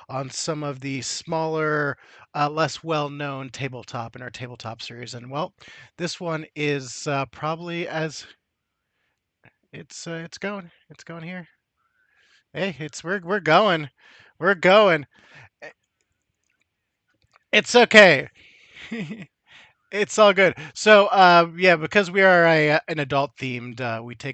on some of the smaller, less well-known tabletop in our tabletop series. And well, this one is probably as it's going here. Hey, we're going, we're going. It's okay. It's all good. So, yeah, because we are an adult themed,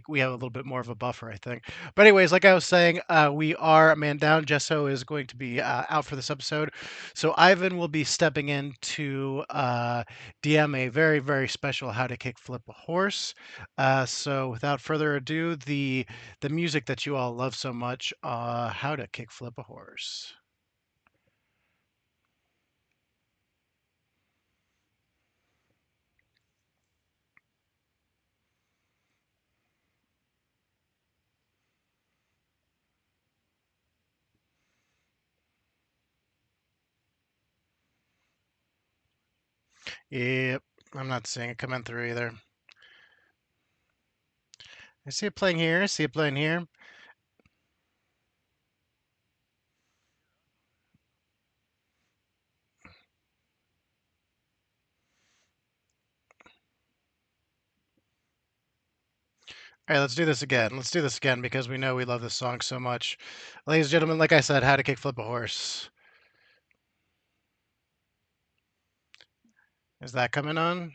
we have a little bit more of a buffer, I think. But anyways, like I was saying, we are a man down. Jesso is going to be out for this episode, so Ivan will be stepping in to DM a very very special How to Kick Flip a Horse. So without further ado, the music that you all love so much, How to Kick Flip a Horse. Yep, I'm not seeing it coming through either. I see it playing here. I see it playing here. All right, let's do this again. Let's do this again because we know we love this song so much. Ladies and gentlemen, like I said, How to Kick Flip a Horse. Is that coming on?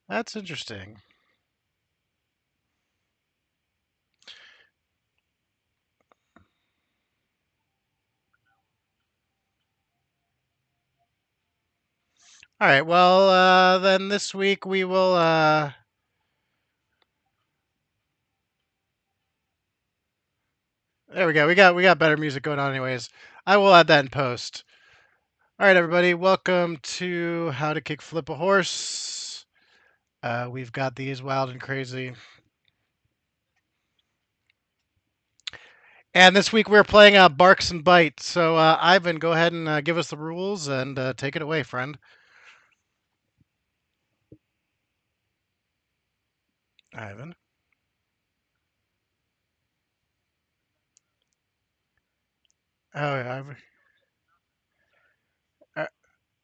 That's interesting. All right, well, then this week we will. There we go. We got better music going on, anyways. I will add that in post. All right, everybody, welcome to How to Kick Flip a Horse. We've got these wild and crazy. And this week we're playing Barks and Bites. So, Ivan, go ahead and give us the rules and take it away, friend. Ivan. Oh, yeah.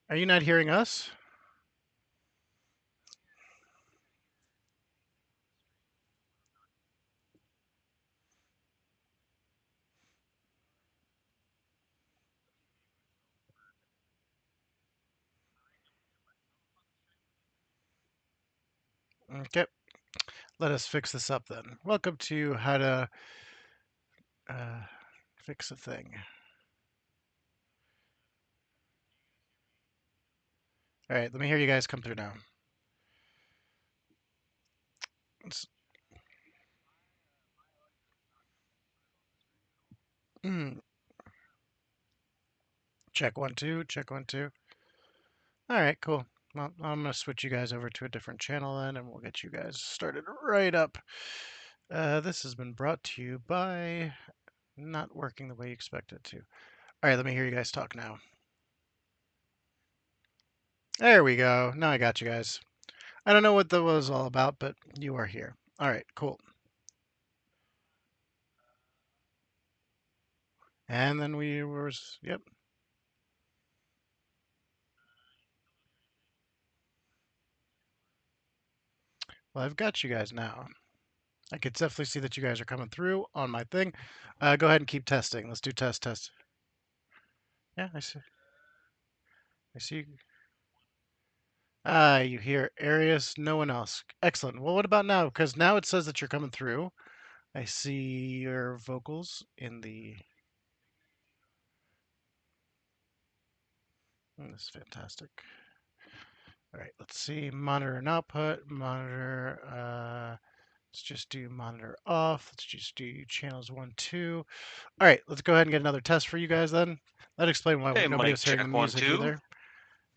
Are you not hearing us? Okay. Let us fix this up then. Welcome to How to uh, Fix a Thing. All right, let me hear you guys come through now. Let's, mm, check one, two, check one, two. All right, cool. Well, I'm going to switch you guys over to a different channel then, and we'll get you guys started right up. This has been brought to you by not working the way you expect it to. All right, let me hear you guys talk now. There we go. Now I got you guys. I don't know what that was all about, but you are here. All right, cool. And then we were, yep. Well, I've got you guys now. I could definitely see that you guys are coming through on my thing. Go ahead and keep testing. Let's do test. Yeah, I see. I see. You hear Arius, no one else. Excellent. Well, what about now? Because now it says that you're coming through. I see your vocals in the. This is fantastic. All right, let's see. Monitor and output. Monitor. Let's just do monitor off. Let's just do channels 1, 2. All right, let's go ahead and get another test for you guys then. That explains why Hey, nobody mic was hearing the check one, music two. either.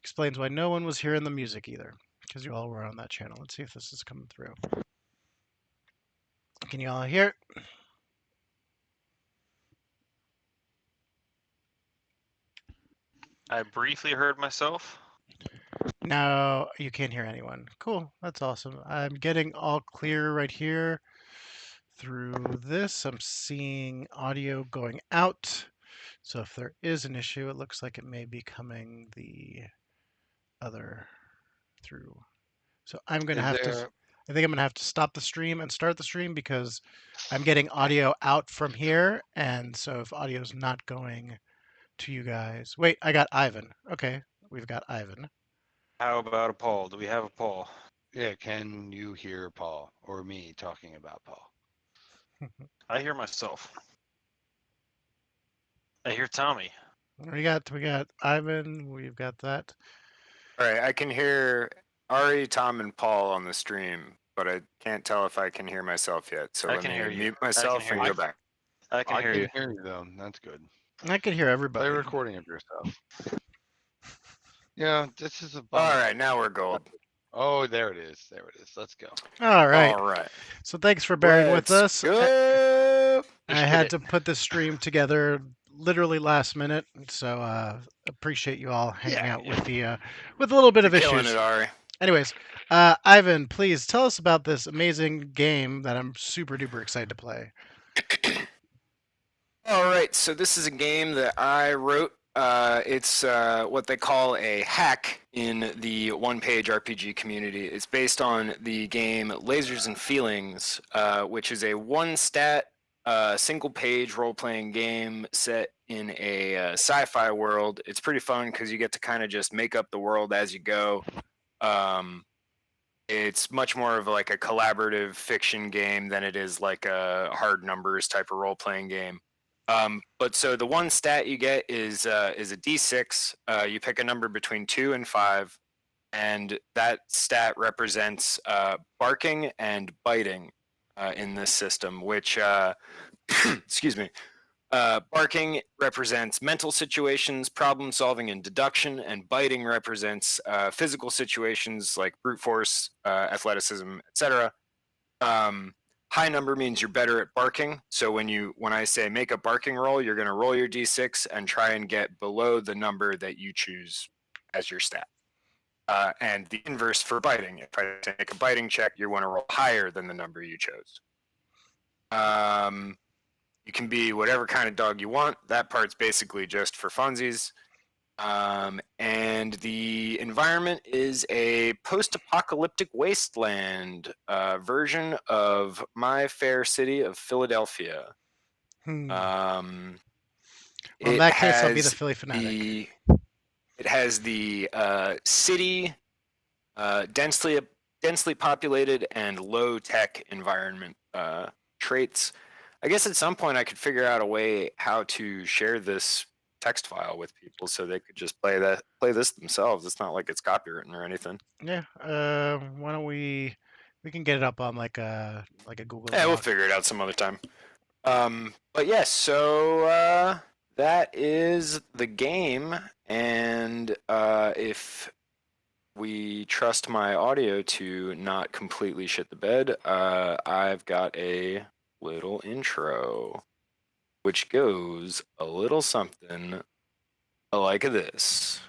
Explains why no one was hearing the music either, because you all were on that channel. Let's see if this is coming through. Can you all hear it? I briefly heard myself. No, you can't hear anyone. Cool, that's awesome. I'm getting all clear right here. through this. I'm seeing audio going out. So if there is an issue, it looks like it may be coming the other through. So I'm going to Is have to, there? I think I'm going to have to stop the stream and start the stream because I'm getting audio out from here. And so if audio is not going to you guys, wait, I got Ivan. Okay, we've got Ivan. How about a poll? Do we have a poll? Yeah. Can you hear Paul or me talking about Paul? I hear myself. I hear Tommy. We got Ivan. We've got that. All right, I can hear Ari, Tom, and Paul on the stream, but I can't tell if I can hear myself yet. So I let can me hear you. mute I can myself hear and you. go back. I can I hear can you. hear you though. That's good. I can hear Play everybody. a recording of yourself. Yeah, this is a All bummer. right, now we're gold. Oh, there it is. There it is. Let's go. All right. All right, So thanks for bearing with let's us. go. I had to put this stream together literally last minute, so appreciate you all hanging Yeah. out with a little bit You're of killing issues. it, Ari. Anyways, Ivan, please tell us about this amazing game that I'm super duper excited to play. All right, so this is a game that I wrote. It's what they call a hack in the one-page RPG community. It's based on the game Lasers and Feelings, which is a one-stat, single-page role-playing game set in a sci-fi world. It's pretty fun because you get to kind of just make up the world as you go. It's much more of like a collaborative fiction game than it is like a hard numbers type of role-playing game. But so the one stat you get is a D6. You pick a number between 2 and 5, and that stat represents barking and biting in this system. Which, excuse me, barking represents mental situations, problem solving, and deduction, and biting represents physical situations like brute force, athleticism, etc. High number means you're better at barking. So when I say make a barking roll, you're going to roll your d6 and try and get below the number that you choose as your stat. And the inverse for biting. If I say make a biting check, you want to roll higher than the number you chose. You can be whatever kind of dog you want. That part's basically just for funsies. And the environment is a post-apocalyptic wasteland version of my fair city of Philadelphia. Well, in It that case, I'll be the has Philly fanatic. it has the city, densely populated and low tech environment traits. I guess at some point I could figure out a way how to share this text file with people so they could just play this themselves. It's not like it's copywritten or anything. Yeah. Why don't we can get it up on like a Google Yeah, we'll Doc. figure it out some other time. But yes, so that is the game, and if we trust my audio to not completely shit the bed, I've got a little intro, which goes a little something like this.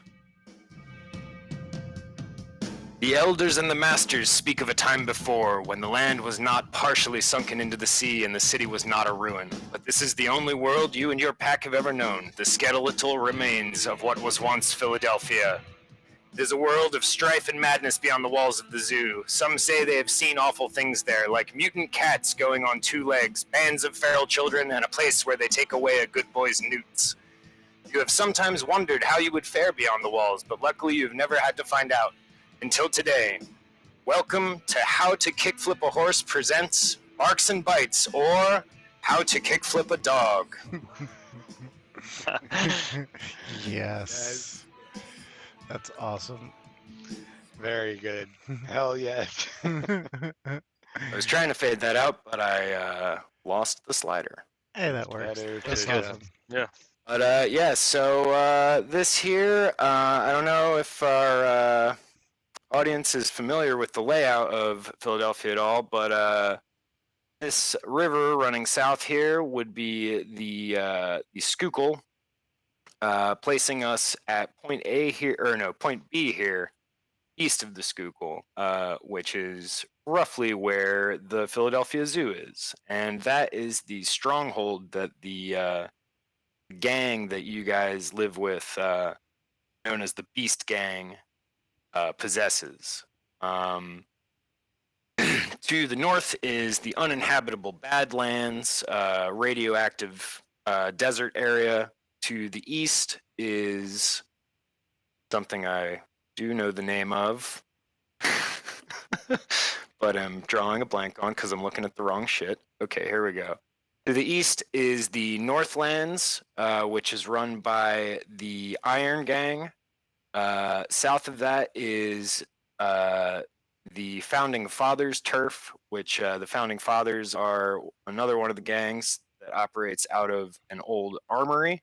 The elders and the masters speak of a time before when the land was not partially sunken into the sea and the city was not a ruin. But this is the only world you and your pack have ever known, the skeletal remains of what was once Philadelphia. It is a world of strife and madness beyond the walls of the zoo. Some say they have seen awful things there, like mutant cats going on 2 legs, bands of feral children, and a place where they take away a good boy's newts. You have sometimes wondered how you would fare beyond the walls, but luckily you've never had to find out. Until today. Welcome to How to Kickflip a Horse presents Barks and Bites, or How to Kickflip a Dog. Yes. That's awesome. Very good. Hell yes. I was trying to fade that out, but I lost the slider. Hey, that works. That is That's good. awesome. Yeah. But yeah, so this here, I don't know if our audience is familiar with the layout of Philadelphia at all, but this river running south here would be the Schuylkill, placing us at point B here, east of the Schuylkill, which is roughly where the Philadelphia Zoo is, and that is the stronghold that the gang that you guys live with, known as the Beast Gang, possesses. To the north is the uninhabitable Badlands, radioactive desert area. To the east is something I do know the name of, but I'm drawing a blank on because I'm looking at the wrong shit. Okay, here we go. To the east is the Northlands, which is run by the Iron Gang. South of that is the Founding Fathers turf, which the Founding Fathers are another one of the gangs that operates out of an old armory.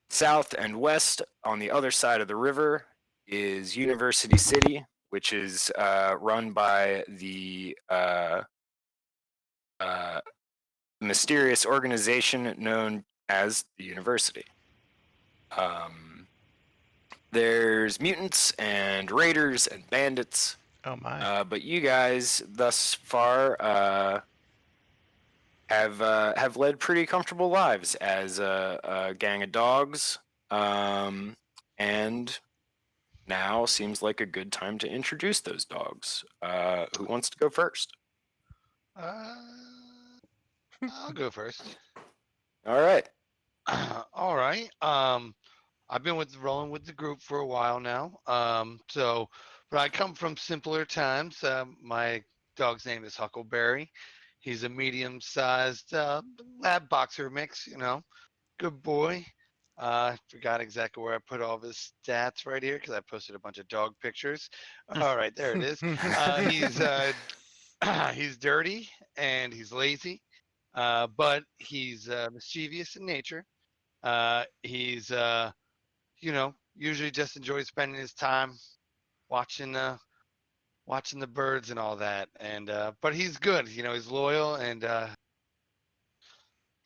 South and west on the other side of the river is University City, which is run by the mysterious organization known as the University. There's mutants and raiders and bandits, Oh my. but you guys thus far have led pretty comfortable lives as a gang of dogs, and now seems like a good time to introduce those dogs. Who wants to go first? Uh, I'll go first. All right. All right. I've been rolling with the group for a while now. But I come from simpler times. My dog's name is Huckleberry. He's a medium-sized lab boxer mix. Good boy. I forgot exactly where I put all of his stats right here because I posted a bunch of dog pictures. All right, there it is. He's dirty and he's lazy, but he's mischievous in nature. He's usually just enjoys spending his time watching watching the birds and all that. And but he's good. He's loyal, and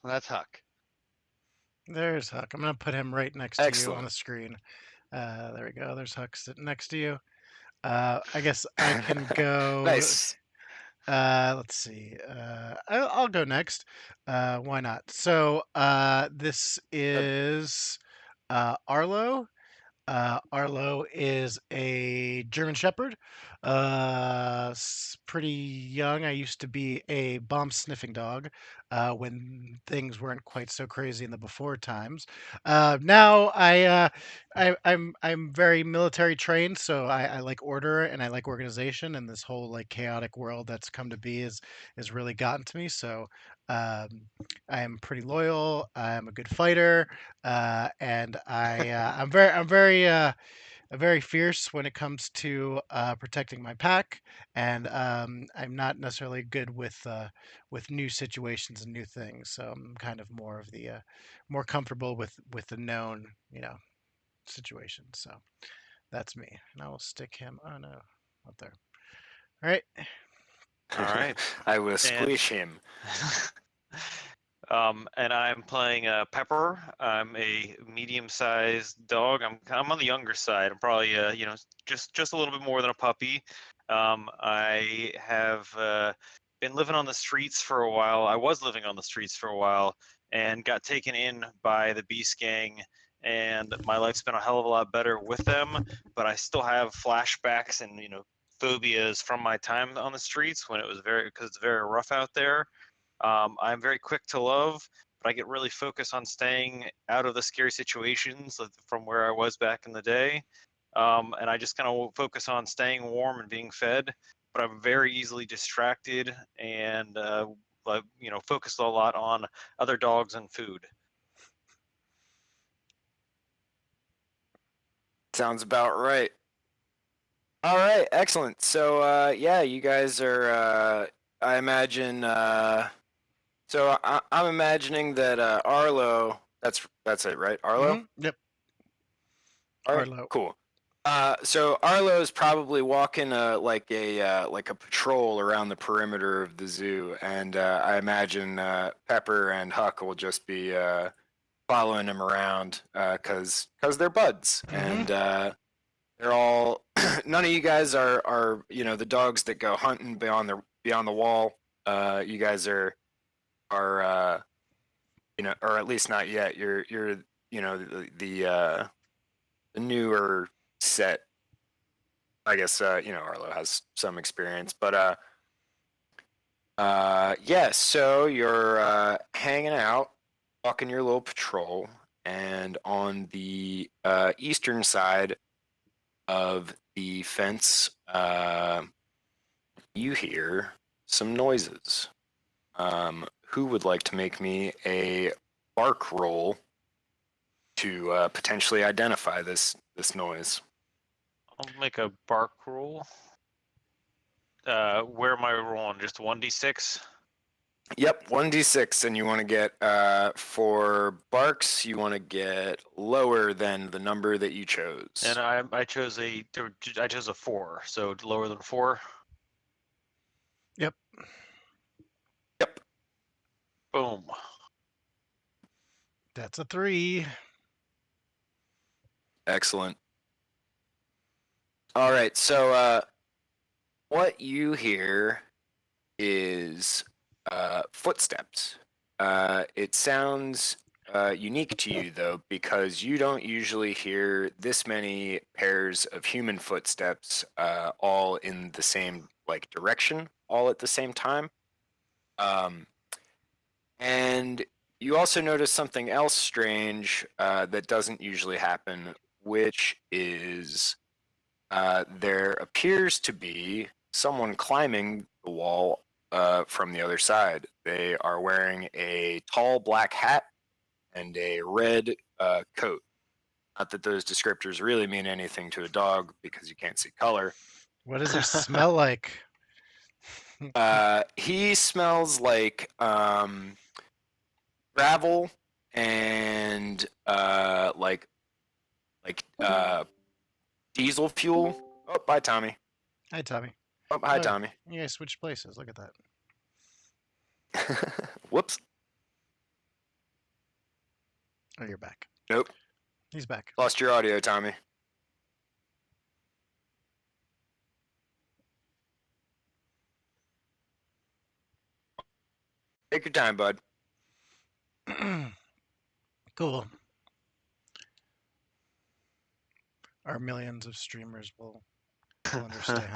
that's Huck. There's Huck. I'm gonna put him right next to you on the Excellent. screen. There we go. There's Huck sitting next to you. I guess I can go. Nice. Let's see. I'll go next. Why not? So this is Arlo. Arlo is a German Shepherd. Pretty young. I used to be a bomb sniffing dog when things weren't quite so crazy in the before times. Now I'm very military trained, so I like order and I like organization, and this whole like chaotic world that's come to be is really gotten to me. So um, I am pretty loyal. I'm a good fighter and I'm very fierce when it comes to protecting my pack, and I'm not necessarily good with new situations and new things. So I'm kind of more of the more comfortable with the known, situation. So that's me, and I will stick him. Oh no, up there. All right. All right. I will And squish him. and I'm playing Pepper. I'm a medium-sized dog. I'm on the younger side. I'm probably just a little bit more than a puppy. I have been living on the streets for a while. I was living on the streets for a while and got taken in by the Beast Gang. And my life's been a hell of a lot better with them, but I still have flashbacks and phobias from my time on the streets when it was because it's very rough out there. I'm very quick to love, but I get really focused on staying out of the scary situations from where I was back in the day. And I just kind of focus on staying warm and being fed. But I'm very easily distracted and focused a lot on other dogs and food. Sounds about right. All right, excellent. So yeah, you guys are. I imagine. I'm imagining that Arlo. That's it, right? Arlo. Yep. All right, Arlo. cool. So Arlo is probably walking like a patrol around the perimeter of the zoo, and I imagine Pepper and Huck will just be following him around because they're buds, and they're all none of you guys are the dogs that go hunting beyond the wall. You guys are or at least not yet. You're the newer set. I guess Arlo has some experience, but yeah. So you're hanging out, walking your little patrol, and on the eastern side of the fence, you hear some noises. Who would like to make me a bark roll to potentially identify this noise? I'll make a bark roll. Where am I rolling? Just 1d6? Yep, 1d6, and you want to get for barks, you want to get lower than the number that you chose. And I chose a 4, so lower than 4. Yep. Yep. Boom. That's a 3. Excellent. All right, so what you hear is footsteps. It sounds unique to you, though, because you don't usually hear this many pairs of human footsteps all in the same direction, all at the same time. And you also notice something else strange that doesn't usually happen, which is there appears to be someone climbing the wall from the other side. They are wearing a tall black hat and a red coat. Not that those descriptors really mean anything to a dog because you can't see color. What does he smell like? He smells like gravel and diesel fuel. Oh, bye, Tommy. Hi, Tommy. Oh, hi, Oh, Tommy. You guys switched places. Look at that. Whoops. Oh, you're back. Nope. He's back. Lost your audio, Tommy. Take your time, bud. Cool. Our millions of streamers will understand.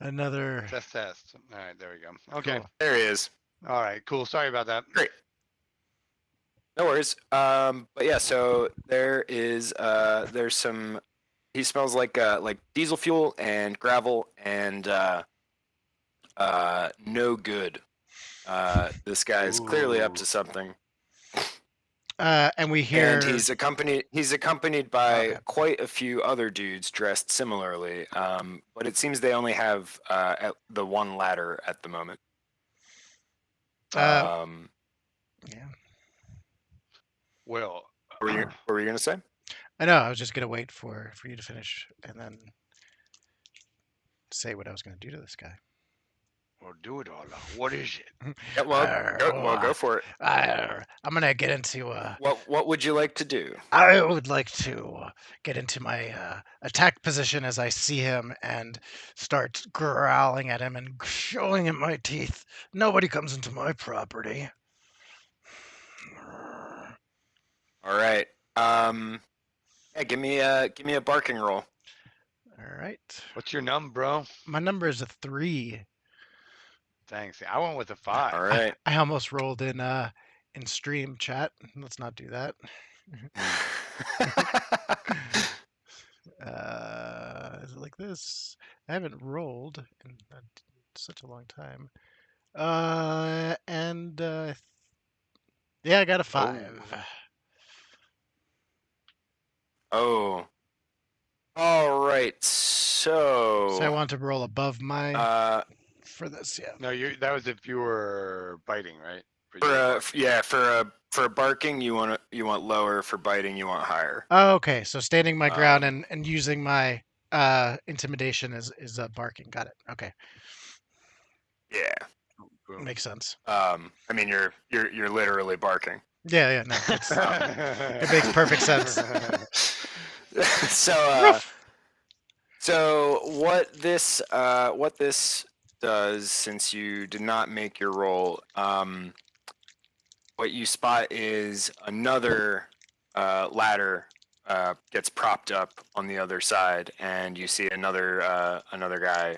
Another. Test. All right, there we go. Okay. Cool. There he is. All right, cool. Sorry about that. Great. No worries. But yeah, so there is there's some. He smells like diesel fuel and gravel and no good. This guy is clearly up to something. And we hear. And he's accompanied by Okay. quite a few other dudes dressed similarly. But it seems they only have the one ladder at the moment. Yeah. Well, What were you gonna say? I know. I was just gonna wait for you to finish and then say what I was gonna do to this guy. we'll do it all. What is it? Yeah, go for it. I'm gonna get into. What would you like to do? I would like to get into my attack position as I see him and start growling at him and showing him my teeth. Nobody comes into my property. All right. Yeah, give me a barking roll. All right. What's your number, bro? My number is a 3. Thanks. I went with a 5. All right. I almost rolled in stream chat. Let's not do that. Is it like this? I haven't rolled in such a long time. Yeah, I got a 5. Oh. All right. So So I want to roll above my for this. Yeah. No, that was if you were biting, right? for barking you want lower, for biting you want higher. Oh, okay. So standing my ground and using my intimidation is barking. Got it. Okay. Yeah. Boom. Makes sense. I mean you're literally barking. Yeah. No. It makes perfect sense. so what this does, since you did not make your roll, what you spot is another ladder gets propped up on the other side, and you see another guy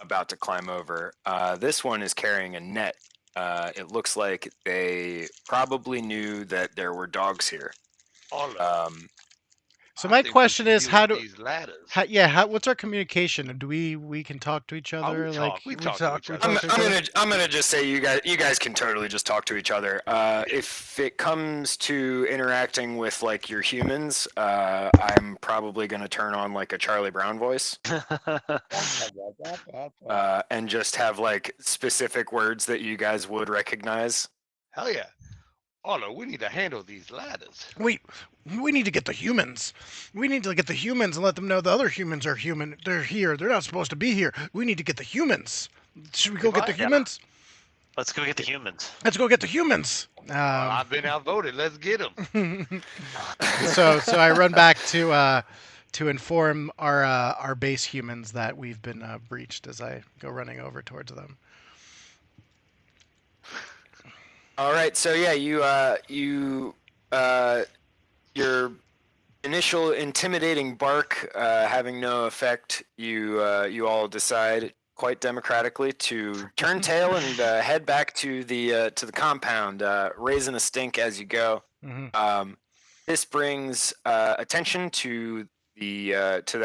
about to climb over. This one is carrying a net. It looks like they probably knew that there were dogs here. Arlo, So I my think we question should is, use how do, these ladders. what's our communication? Do we can talk to each Oh, other? we Like talk. We talk to each we other. I'm, talk to I'm each other? gonna just say you guys can totally just talk to each other. If it comes to interacting with like your humans, I'm probably gonna turn on like a Charlie Brown voice, and just have like specific words that you guys would recognize. Hell yeah. Arlo, we need to handle these ladders. We need to get the humans. We need to get the humans and let them know the other humans are human. They're here. They're not supposed to be here. We need to get the humans. Should we go If get the I- humans? Let's go get the humans. Let's go get the humans. Well, I've been outvoted. Let's get them. So I run back to inform our base humans that we've been breached as I go running over towards them. All right, so yeah, your initial intimidating bark having no effect, you all decide quite democratically to turn tail and head back to the compound, raising a stink as you go. Mhm. This brings attention to the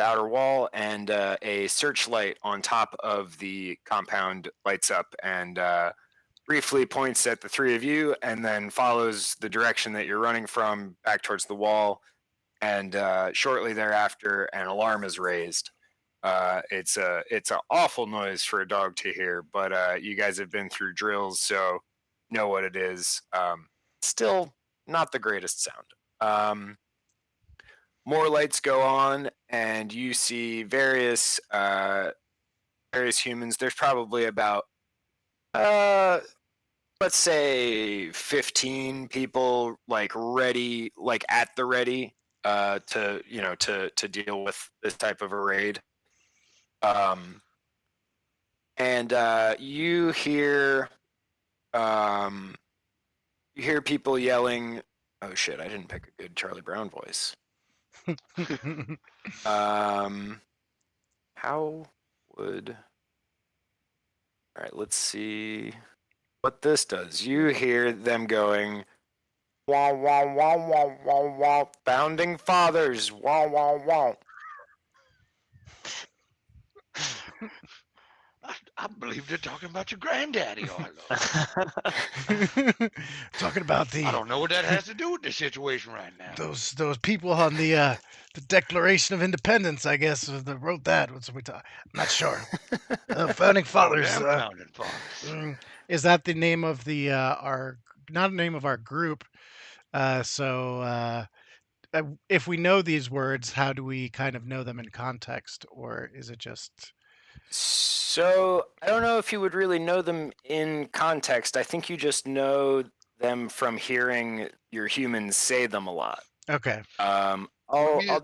outer wall, and a searchlight on top of the compound lights up and briefly points at the three of you, and then follows the direction that you're running from back towards the wall. And shortly thereafter, an alarm is raised. It's an awful noise for a dog to hear, but you guys have been through drills, so know what it is. Still not the greatest sound. More lights go on, and you see various humans. There's probably about let's say 15 people, like ready, like at the ready, to deal with this type of a raid. And you hear people yelling, "Oh shit! I didn't pick a good Charlie Brown voice." How would? All right, let's see what this does. You hear them going, "Wah wah wah wah wah wah, founding fathers, wah wah wah." I believe they're talking about your granddaddy, Arlo. Talking about I don't know what that has to do with the situation right now. those people on the Declaration of Independence, I guess, that wrote that. What's we talk? I'm not sure. Founding fathers. Oh, damn founding fathers. Is that the name of the our not the name of our group? If we know these words, how do we kind of know them in context, or is it just? So I don't know if you would really know them in context. I think you just know them from hearing your humans say them a lot. Okay. I'll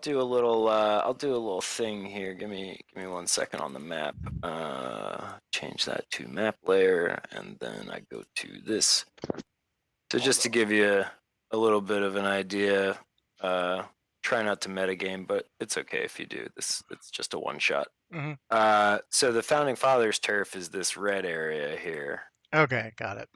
do a little thing here. Give me 1 second on the map. Change that to map layer, and then I go to this. So just to give you a little bit of an idea, try not to metagame, but it's okay if you do. It's just a one shot. Mm-hmm. So the Founding Fathers turf is this red area here. Okay, got it.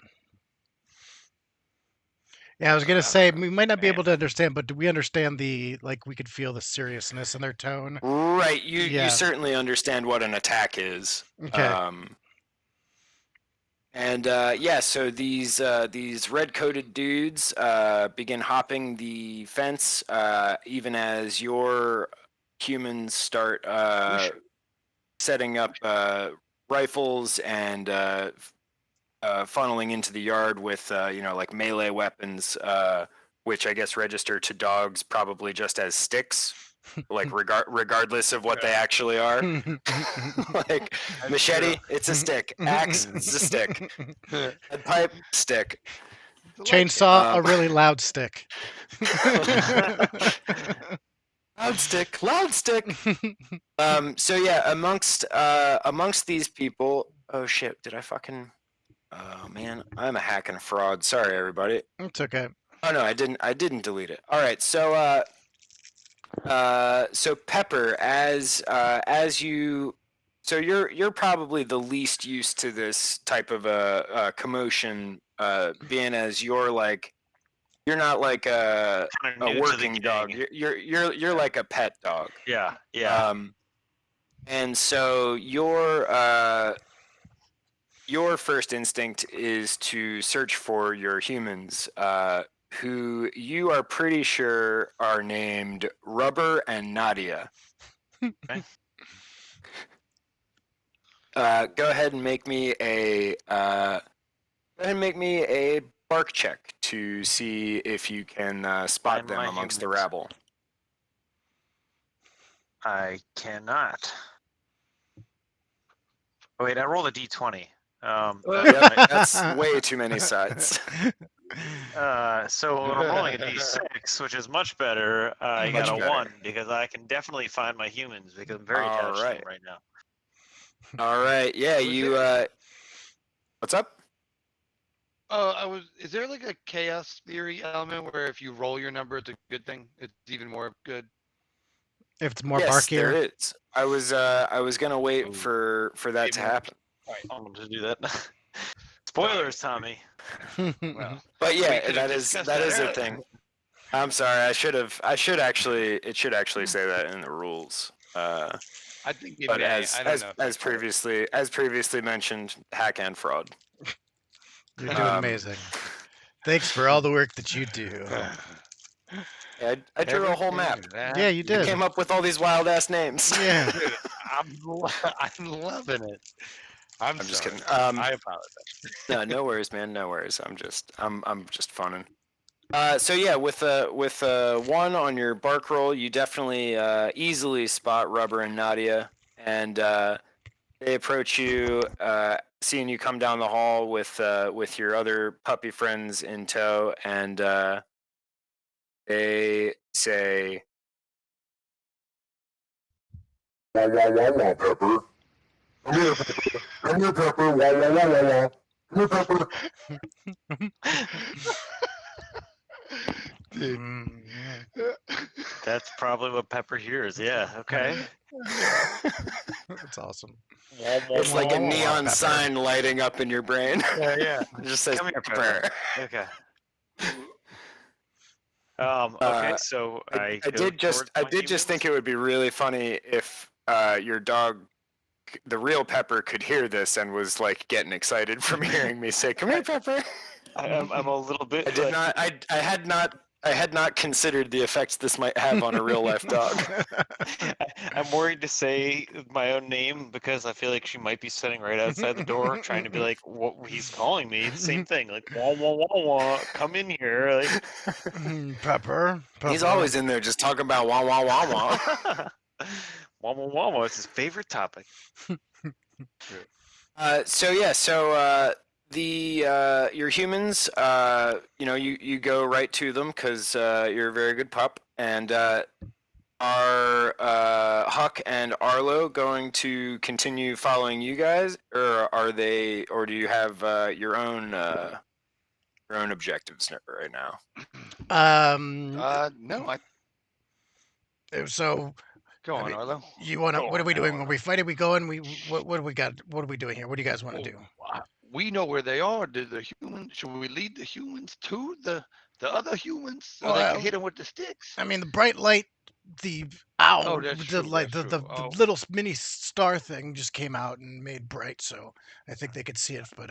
Yeah, I was gonna say we might not be able to understand, but do we understand we could feel the seriousness in their tone? Right. You certainly understand what an attack is. Okay. So these red-coated dudes begin hopping the fence, even as your humans start setting up rifles and funneling into the yard with like melee weapons, which I guess register to dogs probably just as sticks, like regardless of what they actually are. Like machete, it's a stick. Axe, it's a stick. Head pipe, stick. Chainsaw, a really loud stick. Loud stick, loud stick. So yeah, amongst these people. Oh shit! Did I fucking? Oh man, I'm a hack and a fraud. Sorry, everybody. It's okay. Oh no, I didn't delete it. All right, so Pepper, as you, so you're probably the least used to this type of a commotion, being as you're not like Kind of a new to the working dog. gang. You're like a pet dog. Yeah, yeah. And so your first instinct is to search for your humans, who you are pretty sure are named Rubber and Nadia. Okay. Go ahead and make me a bark check to see if you can spot Find them my amongst the humans. rabble. I cannot. Oh, wait, I rolled a d20. That's way too many sides. So I'm rolling a d6, which is much better. I Much got a better. 1 because I can definitely find my humans because I'm very attached to them right now. All right. Yeah, Was what's up? Is there like a chaos theory element where if you roll your number, it's a good thing? It's even more good. If it's more Yes, there barkier. is. I was gonna wait Ooh. for that to Even- happen. All right. I'm going to do that. Spoilers, Tommy. Well, But we yeah, could that have is discussed that is a earlier. thing. I'm sorry. It should actually say that in the rules. I think it But may. as I don't as know. as previously mentioned, hack and fraud. You're doing amazing. Thanks for all the work that you do. Yeah, I drew a whole map. Yeah, you I did. came up with all these wild ass names. Yeah. Dude, I'm loving it. I'm just sorry. kidding. I apologize. No worries, man. No worries. I'm just funning. So yeah, with one on your bark roll, you definitely easily spot Rubber and Nadia, and they approach you, seeing you come down the hall with your other puppy friends in tow, and they say, Wah wah wah wah, Pepper. Come here, Pepper. Come here, Pepper. Wah wah wah wah wah. Come here, Pepper. Dude. That's probably what Pepper hears. Yeah, okay. That's awesome. it's like a neon Pepper. sign lighting up in your brain. Yeah. It just says Come here, Pepper. Pepper. Okay. Okay, so I go did just towards I my did just humans. think it would be really funny if your dog, the real Pepper, could hear this and was like getting excited from hearing me say, "Come here, Pepper." I'm a little bit. I did not. I had not considered the effects this might have on a real life dog. I'm worried to say my own name because I feel like she might be sitting right outside the door, trying to be like, "What? He's calling me." Same thing, like "wah wah wah wah, come in here." Like, Pepper. He's always in there just talking about wah wah wah wah. wah wah wah wah. It's his favorite topic. So your humans, you go right to them because you're a very good pup, and are Huck and Arlo going to continue following you guys, or or do you have your own objectives right now? No. So Go I on, mean, Arlo. you want to? Go What are on we now, doing? Are Arlo. we fighting? We going? What do we got? What are we doing here? What do you guys want to do? We know where they are. The humans. Should we lead the humans to the other humans so they Well, can hit them with the sticks? I mean, the bright light, the owl, Oh, that's the true. like That's the true. Oh, little mini star thing just came out and made bright, so I think they could see it. But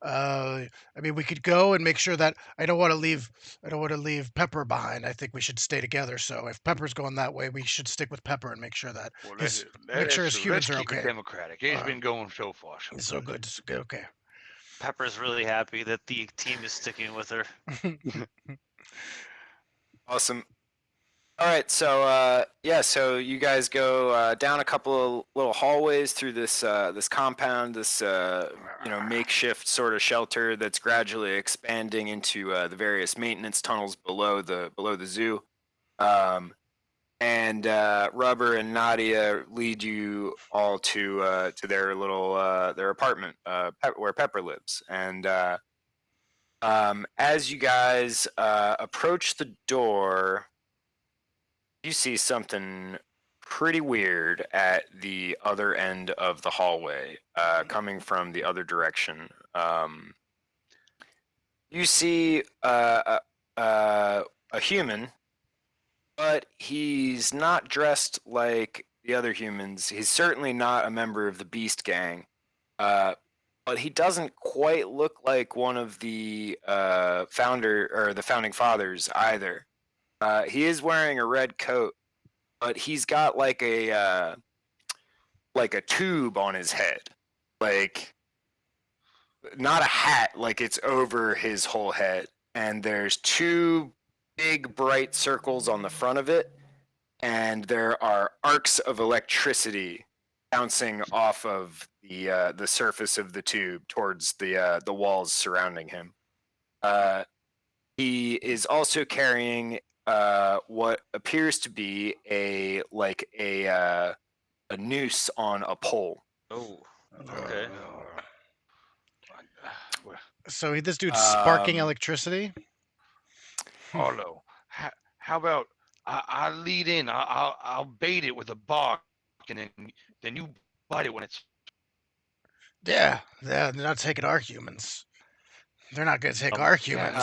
I mean, we could go and make sure that I don't want to leave. I don't want to leave Pepper behind. I think we should stay together. So if Pepper's going that way, we should stick with Pepper and make sure that well, his that's his true. humans Let's are keep it okay. democratic. It's been going so far. It's so good. It's good. Okay. Pepper's really happy that the team is sticking with her. Awesome. All right, so so you guys go down a couple of little hallways through this compound, this makeshift sort of shelter that's gradually expanding into the various maintenance tunnels below the zoo. and Rubber and Nadia lead you all to their little their apartment where Pepper lives. And as you guys approach the door, you see something pretty weird at the other end of the hallway, coming from the other direction. You see a human, but he's not dressed like the other humans. He's certainly not a member of the Beast Gang, but he doesn't quite look like one of the founding fathers either. He is wearing a red coat, but he's got like a tube on his head, like not a hat, like it's over his whole head, and there's two big bright circles on the front of it, and there are arcs of electricity bouncing off of the surface of the tube towards the walls surrounding him. He is also carrying what appears to be a noose on a pole. Oh, okay. So this dude's sparking Um, electricity. Arlo, how about I lead in? I'll bait it with a bark, and then you bite it when it's. Yeah, they're not taking our humans. They're not going to take our humans.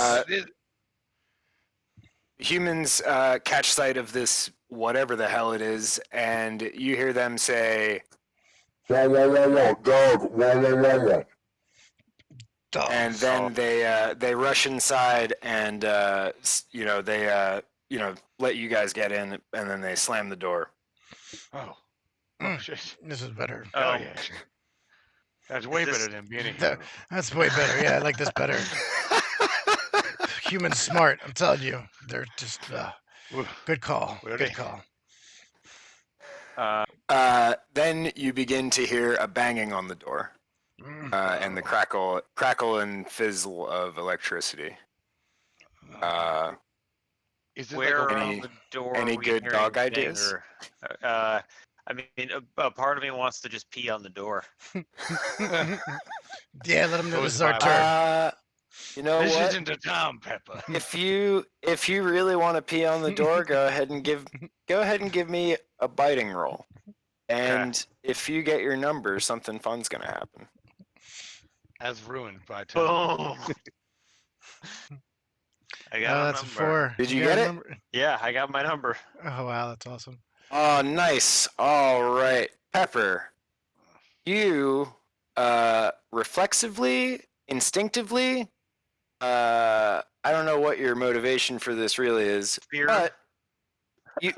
Humans catch sight of this, whatever the hell it is, and you hear them say, Wah, wah, wah, wah, dog, wah, wah, wah, wah. and then they rush inside and they let you guys get in, and then they slam the door. Oh, Mm. shit! This is better. Oh yeah, that's way This- better than being a That- hero. That's way better. Yeah, I like this better. Humans smart. I'm telling you, they're just good call. Where Good they- call. Then you begin to hear a banging on the door, Mm. and the crackle and fizzle of electricity. Is it Where like a, Any- around the door? any are we good hearing dog things, ideas? or, I mean, a part of me wants to just pee on the door. Yeah, let them know So this is is our my turn. You know this what? isn't the time, Pepper? If you really want to pee on the door, go ahead and give me a biting roll. And if you get your number, something fun's gonna happen. As ruined by time. Boom. I Oh, got a that's a number. 4. Did you got get a it? number? Yeah, I got my number. Oh wow, that's awesome. Oh, nice. All right, Pepper. You reflexively, instinctively, I don't know what your motivation for this really is, Fear. but you.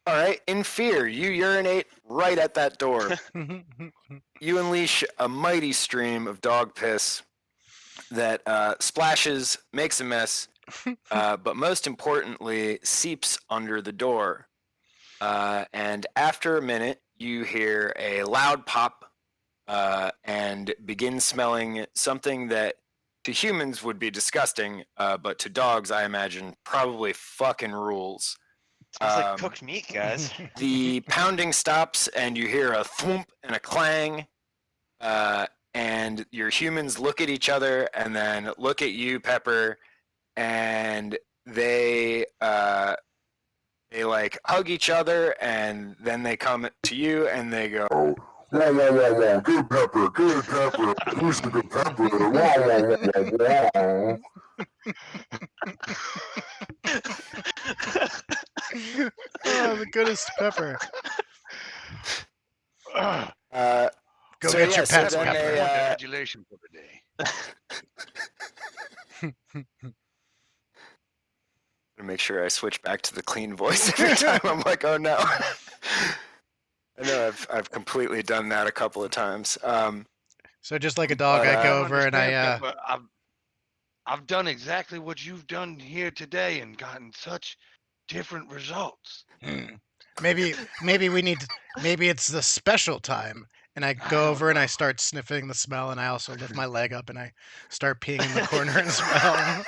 All right, in fear, you urinate right at that door. You unleash a mighty stream of dog piss that splashes, makes a mess, but most importantly, seeps under the door. And after a minute, you hear a loud pop and begin smelling something that to humans would be disgusting, but to dogs, I imagine, probably fucking rules. Smells like cooked meat, guys. The pounding stops, and you hear a thwomp and a clang. And your humans look at each other, and then look at you, Pepper, and they like hug each other, and then they come to you, and they go, Wah, wah, wah, wah, good pepper, who's the good pepper? Wah, wah, wah, wah, wah. Oh, the goodest pepper. Ugh, Go So, get yeah, your so pets, then Pepper. they, congratulations for the day. to make sure I switch back to the clean voice every time. I'm like, oh no. I know I've completely done that a couple of times. So just like a dog, But, I go don't over and I understand, Pepper. I've done exactly what you've done here today and gotten such different results. maybe we need maybe it's the special time. And I I go don't over and I know. start sniffing the smell, and I also lift my leg up and I start peeing in the corner and smell.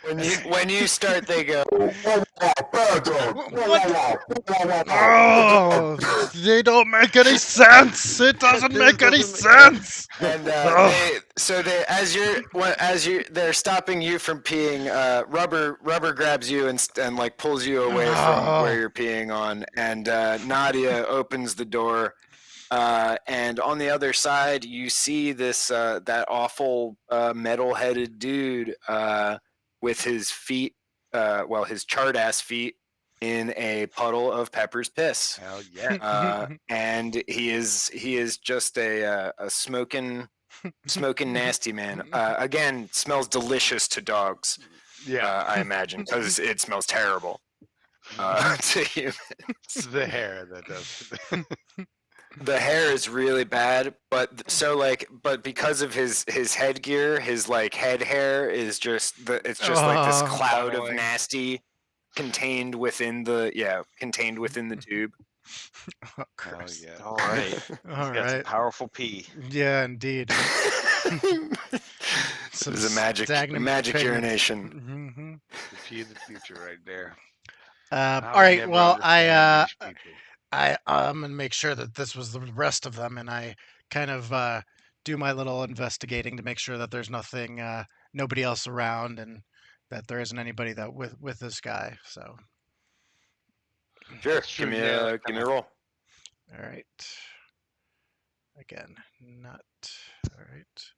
When you start, they go. Bad dog. What the? Oh, they don't make any sense. It doesn't This make any doesn't make sense. And Oh. they as you they're stopping you from peeing. Rubber grabs you and like pulls you away from where Oh. you're peeing on. And Nadia opens the door. And on the other side, you see this that awful metal-headed dude with his feet, his charred ass feet, in a puddle of Pepper's piss. Hell yeah. And he is just a smoking nasty man. Again, smells delicious to dogs. Yeah. I imagine because it smells terrible to humans. It's the hair that does. The hair is really bad, but because of his headgear, his like head hair is it's just like this Oh. cloud of Funneling. nasty contained within the tube. Oh, Hell Christ. yeah. All right. He's All got some right. powerful pee. Yeah, indeed. Some It's a magic stagnant magic pigments. urination. The pee of the future right there. All right. never Well, understand these people. I'm gonna make sure that this was the rest of them, and I kind of do my little investigating to make sure that there's nobody else around, and that there isn't anybody that with this guy. So, Sure, That's true, give me yeah, a like, give me a roll. all right. Again, not all right.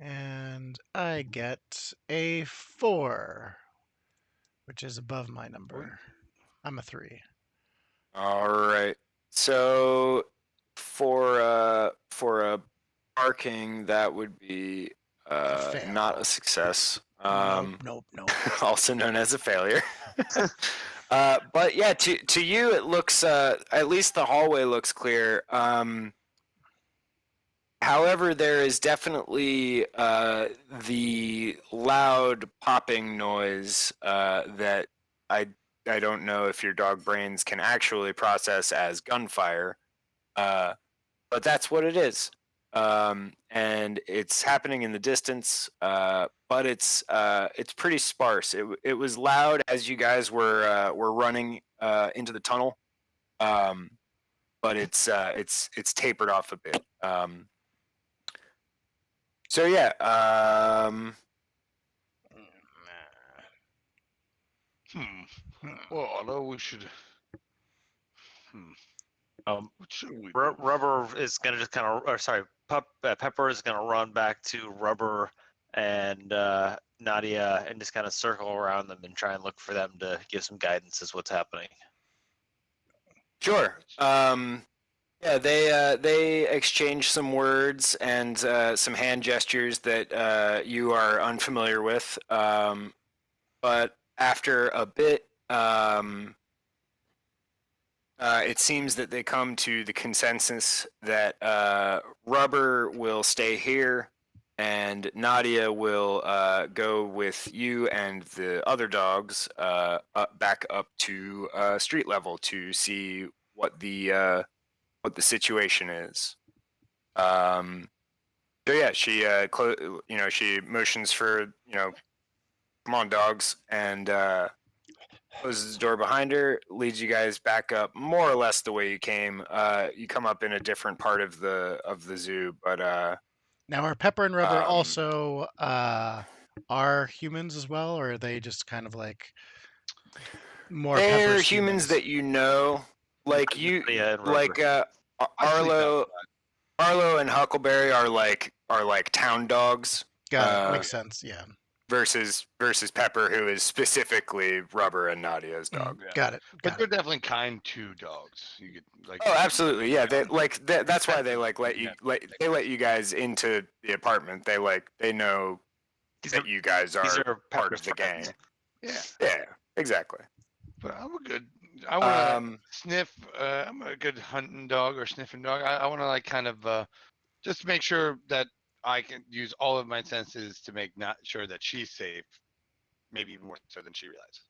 And I get a 4, which is above my number. I'm a 3. All right. So for a barking, that would be fail. not a success. Nope. Also known as a failure. But yeah, to you it looks at least the hallway looks clear. However, there is definitely the loud popping noise that I don't know if your dog brains can actually process as gunfire, but that's what it is. And it's happening in the distance, but it's pretty sparse. It was loud as you guys were running into the tunnel, but it's tapered off a bit. So yeah, Well, although we should. Um, What should we do? Rubber is gonna just kind of, or sorry, Pepper is gonna run back to Rubber and Nadia and just kind of circle around them and try and look for them to give some guidance as what's happening. sure. Yeah, they exchange some words and some hand gestures that you are unfamiliar with. But after a bit, it seems that they come to the consensus that Rubber will stay here, and Nadia will go with you and the other dogs back up to street level to see what the situation is. So yeah, she she motions for come on dogs, and closes the door behind her, leads you guys back up more or less the way you came. You come up in a different part of the zoo, but Now, are Pepper and Rubber um, also are humans as well, or are they just kind of like more they're Pepper's humans that you know, like you, Yeah, and Rubber. like I sleep Arlo and Huckleberry are like town dogs. Got it. Makes sense. Yeah. Versus Pepper, who is specifically Rubber and Nadia's dog. Yeah. Got it. But they're definitely kind to dogs. You could like. Oh, absolutely. Yeah, they that's why they let you guys into the apartment. They know These that you guys these are are part Pepper's of the gang. friends. Yeah. Yeah, exactly. But I'm a good. I want to Um, sniff. I'm a good hunting dog or sniffing dog. I want to like kind of just make sure that I can use all of my senses to make not sure that she's safe. Maybe even more so than she realizes.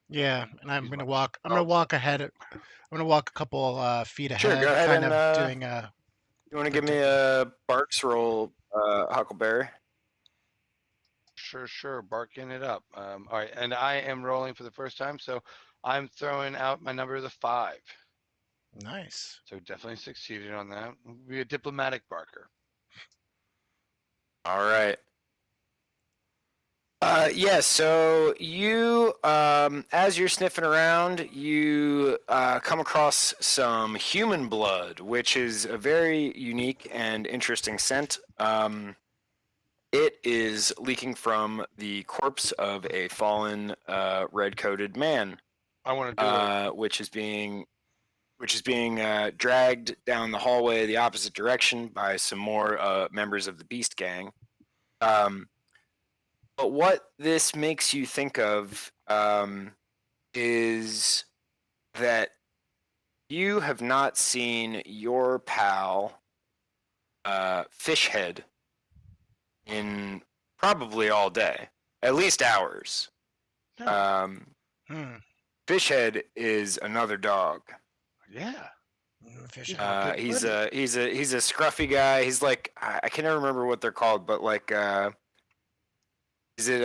Yeah, and I'm Use gonna my walk. I'm gonna dogs. walk ahead. I'm gonna walk a couple feet Sure, ahead, go ahead kind and, of doing you want to give me protective. a Barks roll, Huckleberry? Sure. Barking it up. All right, and I am rolling for the first time, so I'm throwing out my number of 5. Nice. So definitely succeeded on that. Be a diplomatic barker. All right. Yeah, so you, as you're sniffing around, you come across some human blood, which is a very unique and interesting scent. It is leaking from the corpse of a fallen red-coated man, I want to do it. which is being dragged down the hallway the opposite direction by some more members of the Beast Gang. But what this makes you think of is that you have not seen your pal Fishhead in probably all day, at least hours. No. Hmm. Fishhead is another dog. Yeah. Fish. Good He's buddy. he's a scruffy guy. He's like I can never remember what they're called, but like is it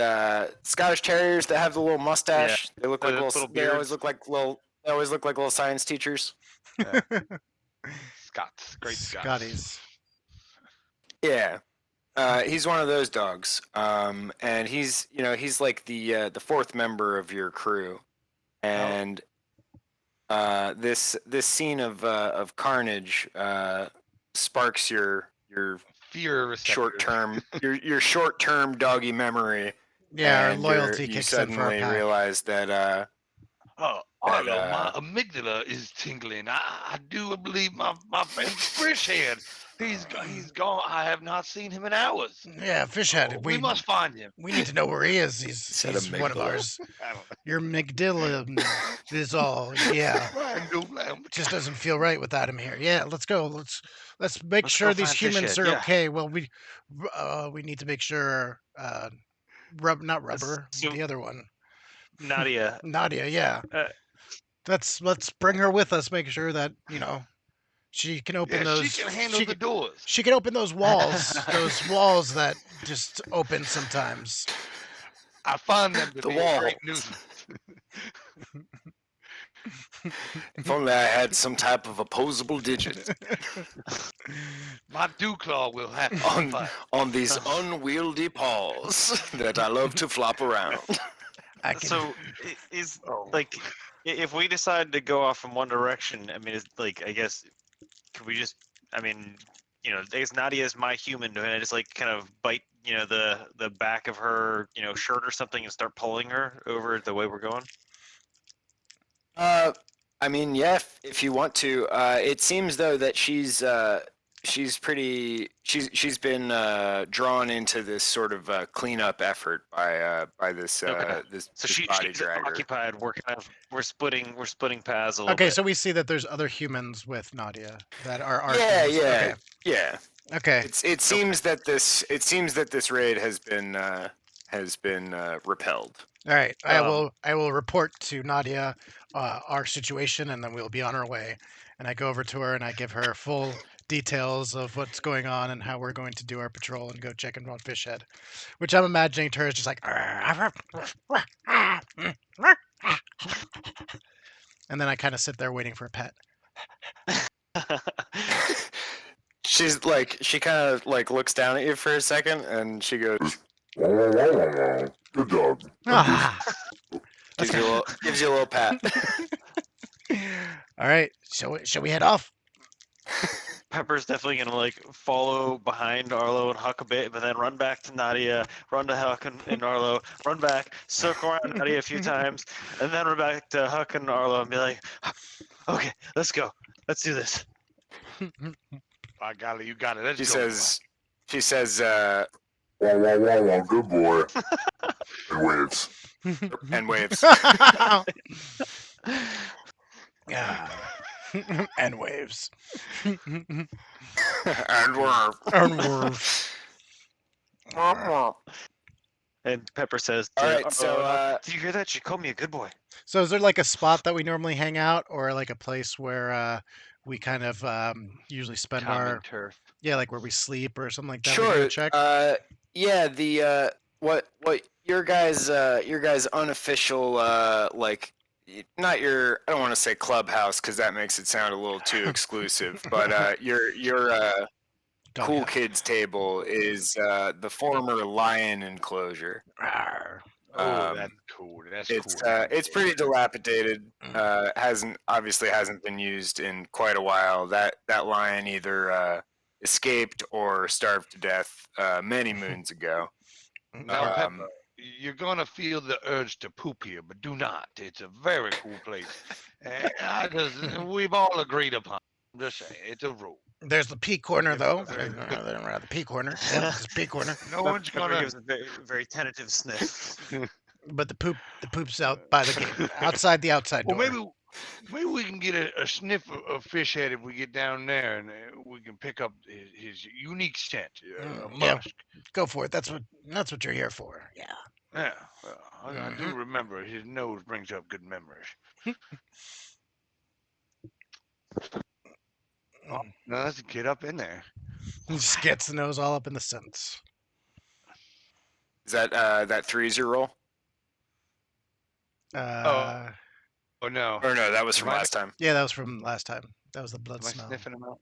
Scottish Terriers that have the little mustache? They look like The little. little They always beards. look like little. They always look like little science teachers. Scots. Great Scots. Scotties. Yeah, he's one of those dogs. And he's like the fourth member of your crew, and this scene of carnage sparks your Fear receptor. your short-term doggy memory, Yeah, our and loyalty you kicks in for our suddenly pack. realize that Arlo, my amygdala is tingling. I do believe my friend Fishhead. He's gone. I have not seen him in hours. Yeah, Fishhead. We must find him. We need to know where he is. He's Said one of amygdala. ours. I don't Your amygdala is all. Yeah, know. just doesn't feel right without him here. Yeah, let's go. Let's make Let's sure go these find humans Fishhead, are yeah. okay. Well, we need to make sure. Not rubber. So- The other one. Nadia. Nadia. Yeah. Uh, Let's bring her with us. Make sure that she can open Yeah, those. she can handle the doors. She can open those walls. Those walls that just open sometimes. I find them to The be wall. a great nuisance. if only I had some type of opposable digit My dewclaw will have to on fight. on these unwieldy paws that I love to flop around. I can. So is Oh. like if we decide to go off in one direction, I mean, it's like I guess could we just? I mean, I guess Nadia is my human. Do I just like kind of bite the back of her shirt or something and start pulling her over the way we're going? I mean, yeah, if you want to. It seems though that she's been drawn into this sort of cleanup effort by this Okay. this, So this she's body dragger. occupied. We're splitting paths a little Okay, bit. so we see that there's other humans with Nadia that are our Yeah, humans. yeah, yeah. Okay. It seems that this raid has been repelled. All right. Um, I will report to Nadia our situation, and then we'll be on our way. And I go over to her and I give her full details of what's going on and how we're going to do our patrol and go check in on Fishhead, which I'm imagining to her is just like. And then I kind of sit there waiting for a pet. She's like, she kind of like looks down at you for a second, and she goes, Wah, wah, wah, wah, wah. Good dog. Ah. gives you a little pat. All right. Shall we head off? Pepper's definitely gonna like follow behind Arlo and Huck a bit, but then run back to Nadia, run to Huck and Arlo, run back, circle around Nadia a few times, and then run back to Huck and Arlo and be like, "Okay, let's go, let's do this." By golly, you got it. Let's She go. says, Wah, wah, wah, wah. Good boy. And waves. and waves. Yeah. And waves. And we're And Pepper says, to all right. Arlo So and Huck, "Did you hear that? She called me a good boy." So is there like a spot that we normally hang out, or like a place where we kind of usually spend Common our turf. like where we sleep or something like that? We can go sure. check. Yeah. what your guys unofficial like not your, I don't want to say clubhouse because that makes it sound a little too exclusive, but your cool Doghouse. kids table is the former lion enclosure. Rawr. Oh, Um, that's cool. That's it's cool. it's pretty dilapidated. Hasn't been used in quite a while. That lion either escaped or starved to death many moons ago. Now, Yeah. Pepper, you're gonna feel the urge to poop here, but do not. It's a very cool place. We've all agreed upon. I'm just saying, it's a rule. There's the pee corner, though. Very good. The pee corner. Yep, there's the pee corner. No one's Pepper gonna. gives a very tentative sniff. But the poop's out by the gate, outside the outside Well, door. maybe we can get a sniff of fish head if we get down there, and we can pick up his unique scent, Yeah, musk. go for it. That's what you're here for. Yeah. Yeah, well, I do remember his nose brings up good memories. Oh, now let's get up in there. Just gets the nose all up in the scents. Is that three's your roll? Uh, Oh no, Or no, that was from Am I- last time. yeah, that was from last time. That was the blood am I smell. sniffing them out?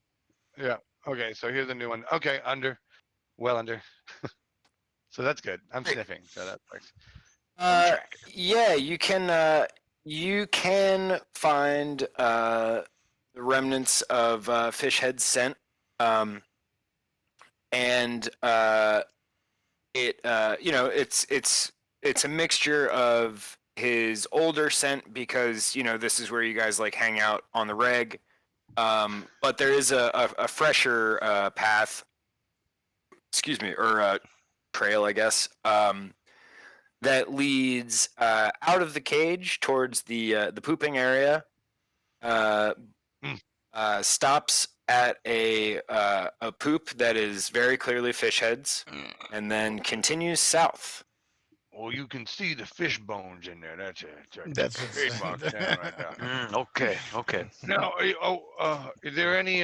Yeah. Okay, so here's a new one. Okay, under, well under. So that's good. I'm Great. sniffing, so that works. Yeah, you can find the remnants of fish head scent, and it's a mixture of his older scent because this is where you guys like hang out on the reg, but there is a fresher path, excuse me, or trail, I guess. That leads out of the cage towards the pooping area. Stops at a poop that is very clearly fish heads, and then continues south. Well, you can see the fish bones in there. That's a That's trademark sound right there. Okay. Now, is there any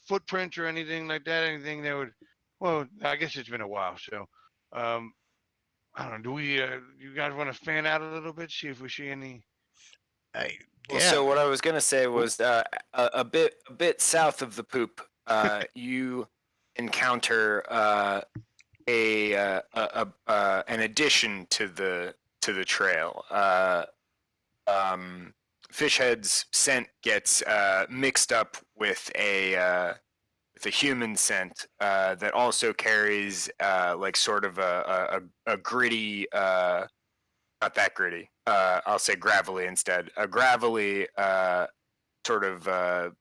footprints or anything like that? Anything that would? Well, I guess it's been a while, so I don't know. Do we? You guys want to fan out a little bit? See if we see any. I, Well, yeah. so what I was gonna say was a bit south of the poop, you encounter an addition to the trail. Fish head's scent gets mixed up with a human scent that also carries like sort of a gritty, not that gritty. I'll say gravelly instead. A gravelly sort of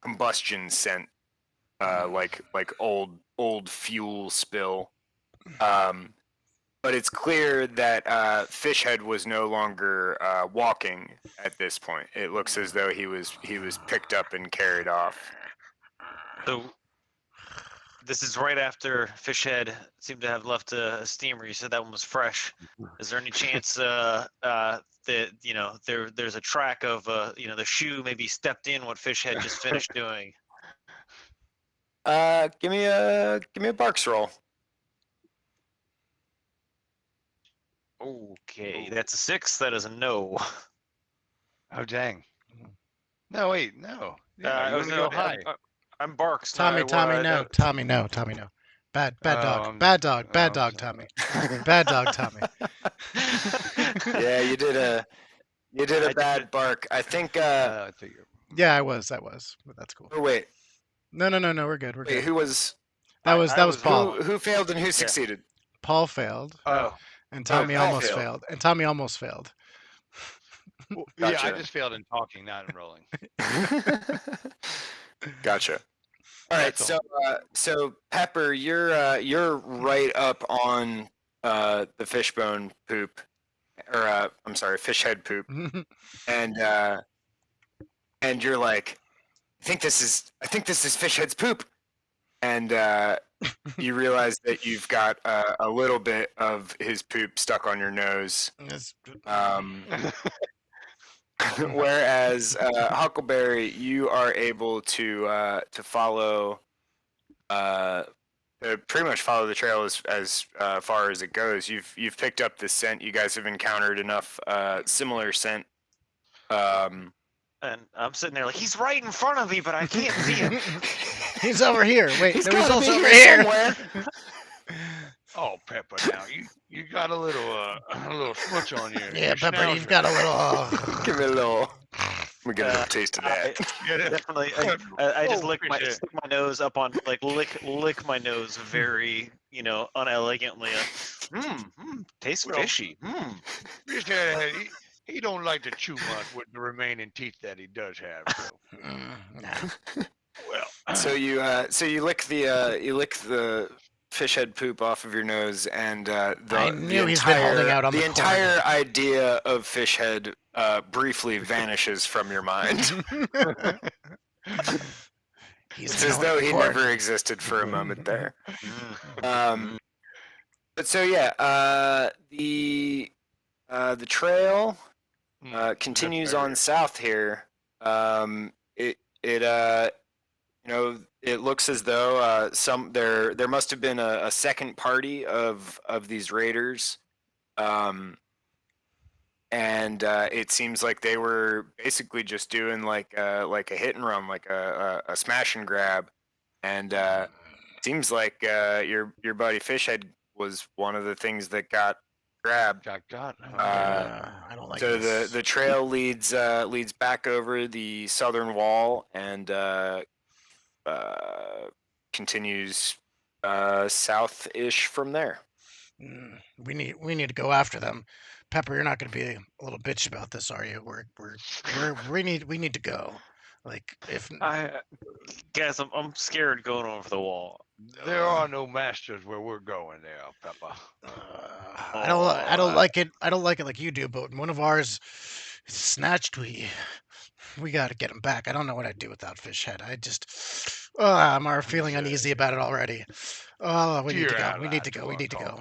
combustion scent, like old fuel spill. But it's clear that fish head was no longer walking at this point. It looks as though he was picked up and carried off. So this is right after Fishhead seemed to have left a steamer. You said that one was fresh. Is there any chance that there's a track of the shoe maybe stepped in what Fishhead just finished doing? Give me a barks roll. Okay, that's a 6. That is a no. Oh dang! No, wait, no. Yeah, you want to no, go high? I'm Barks. Tommy, no. no. Tommy, no. Bad Oh, dog. Bad dog, I'm Tommy. sorry. Bad dog, Tommy. Yeah, you did a bad bark. I think. I think Yeah, I was. But that's cool. Oh wait, No, we're good. We're wait. good. Who was? That was Paul. Who failed and who succeeded? Paul failed, Oh, and Tommy Paul almost failed. failed. And Tommy almost failed. well, yeah. I Gotcha. just failed in talking, not in rolling. Gotcha. All right, That's all. so Pepper, you're right up on the fishbone poop, or I'm sorry, fish head poop, and you're like, I think this is fish head's poop, and you realize that you've got a little bit of his poop stuck on your nose. Whereas Huckleberry, you are able to follow pretty much follow the trail as far as it goes. You've picked up this scent. You guys have encountered enough similar scent. And I'm sitting there like he's right in front of me, but I can't see him. He's over here. Wait, He's no, he's gotta also be over here here. somewhere. Oh, Pepper, now you got a little smudge on you. Yeah, Pepper, you've got a little. Give me a little. We get a little taste of that. Definitely. I just Oh, lick my appreciate it. stick my nose up on like lick my nose very unelegantly. Tastes Well, fishy. Fish head, he don't like to chew much with the remaining teeth that he does have. So. Nah. Well, So you lick the fish head poop off of your nose, and I knew he's been holding out on the entire idea of fish head briefly vanishes from your mind. It's as though he never existed for a moment there. But so yeah, the trail continues on south here. It looks as though there must have been a second party of these raiders, and it seems like they were basically just doing like a hit and run, like a smash and grab, and seems like your buddy Fishhead was one of the things that got grabbed. I don't like So this. the trail leads back over the southern wall and continues south-ish from there. We need to go after them. Pepper, you're not going to be a little bitch about this, are you? We need to go. Like if Guys, I'm scared going over the wall. There are no masters where we're going there, Pepper. I don't like it. I don't like it like you do. But when one of ours is snatched, we got to get him back. I don't know what I'd do without Fishhead. I'm feeling uneasy about it already. Oh, we need to go. We need to go. We need to go.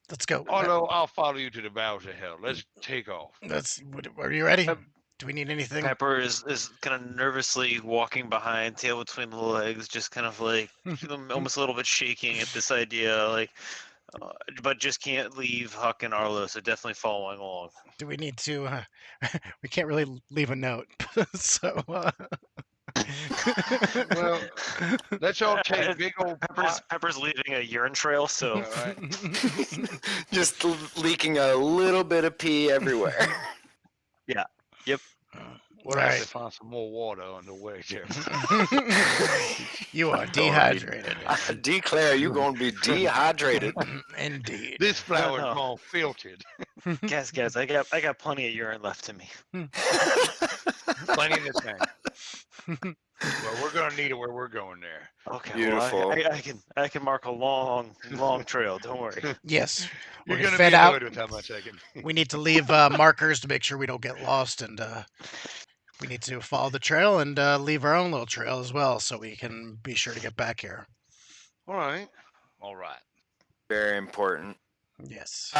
Let's go. Arlo, I'll follow you to the bowels of hell. Let's take off. Are you ready? Do we need anything? Pepper is kind of nervously walking behind, tail between the legs, just kind of like almost a little bit shaking at this idea, like, but just can't leave Huck and Arlo, so definitely following along. Do we need to? We can't really leave a note, so. Well, let's all take big old Pepper's leaving a urine trail, so just leaking a little bit of pee everywhere. Yeah. Yep. We'll have to find some more water on the way there. You are dehydrated. I declare you're going to be dehydrated. Indeed. This flower's all filtered. Guys, I got plenty of urine left in me. Plenty in the tank. Well, we're gonna need it where we're going there. Okay. Beautiful. Well, I can mark a long trail. Don't worry. Yes. You're We're gonna fed be out. annoyed with how much I can. We need to leave markers to make sure we don't get lost, and we need to follow the trail and leave our own little trail as well, so we can be sure to get back here. All right. Very important. Yes.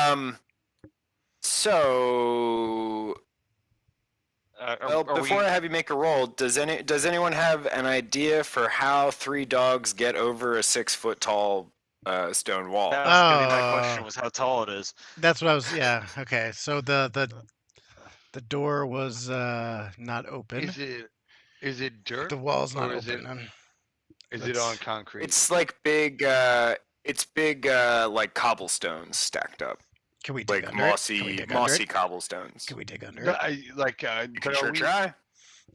So before I have you make a roll, does anyone have an idea for how 3 dogs get over a 6-foot tall stone wall? That was gonna be my question: was how tall it is. That's what I was. Yeah. Okay. So the door was not open. Is it dirt? The wall's not or is open. Is it on concrete? It's like big. It's big like cobblestones stacked up. Can we dig Like under it? Can we dig under mossy it? cobblestones. Can we dig under No, it? You can sure try.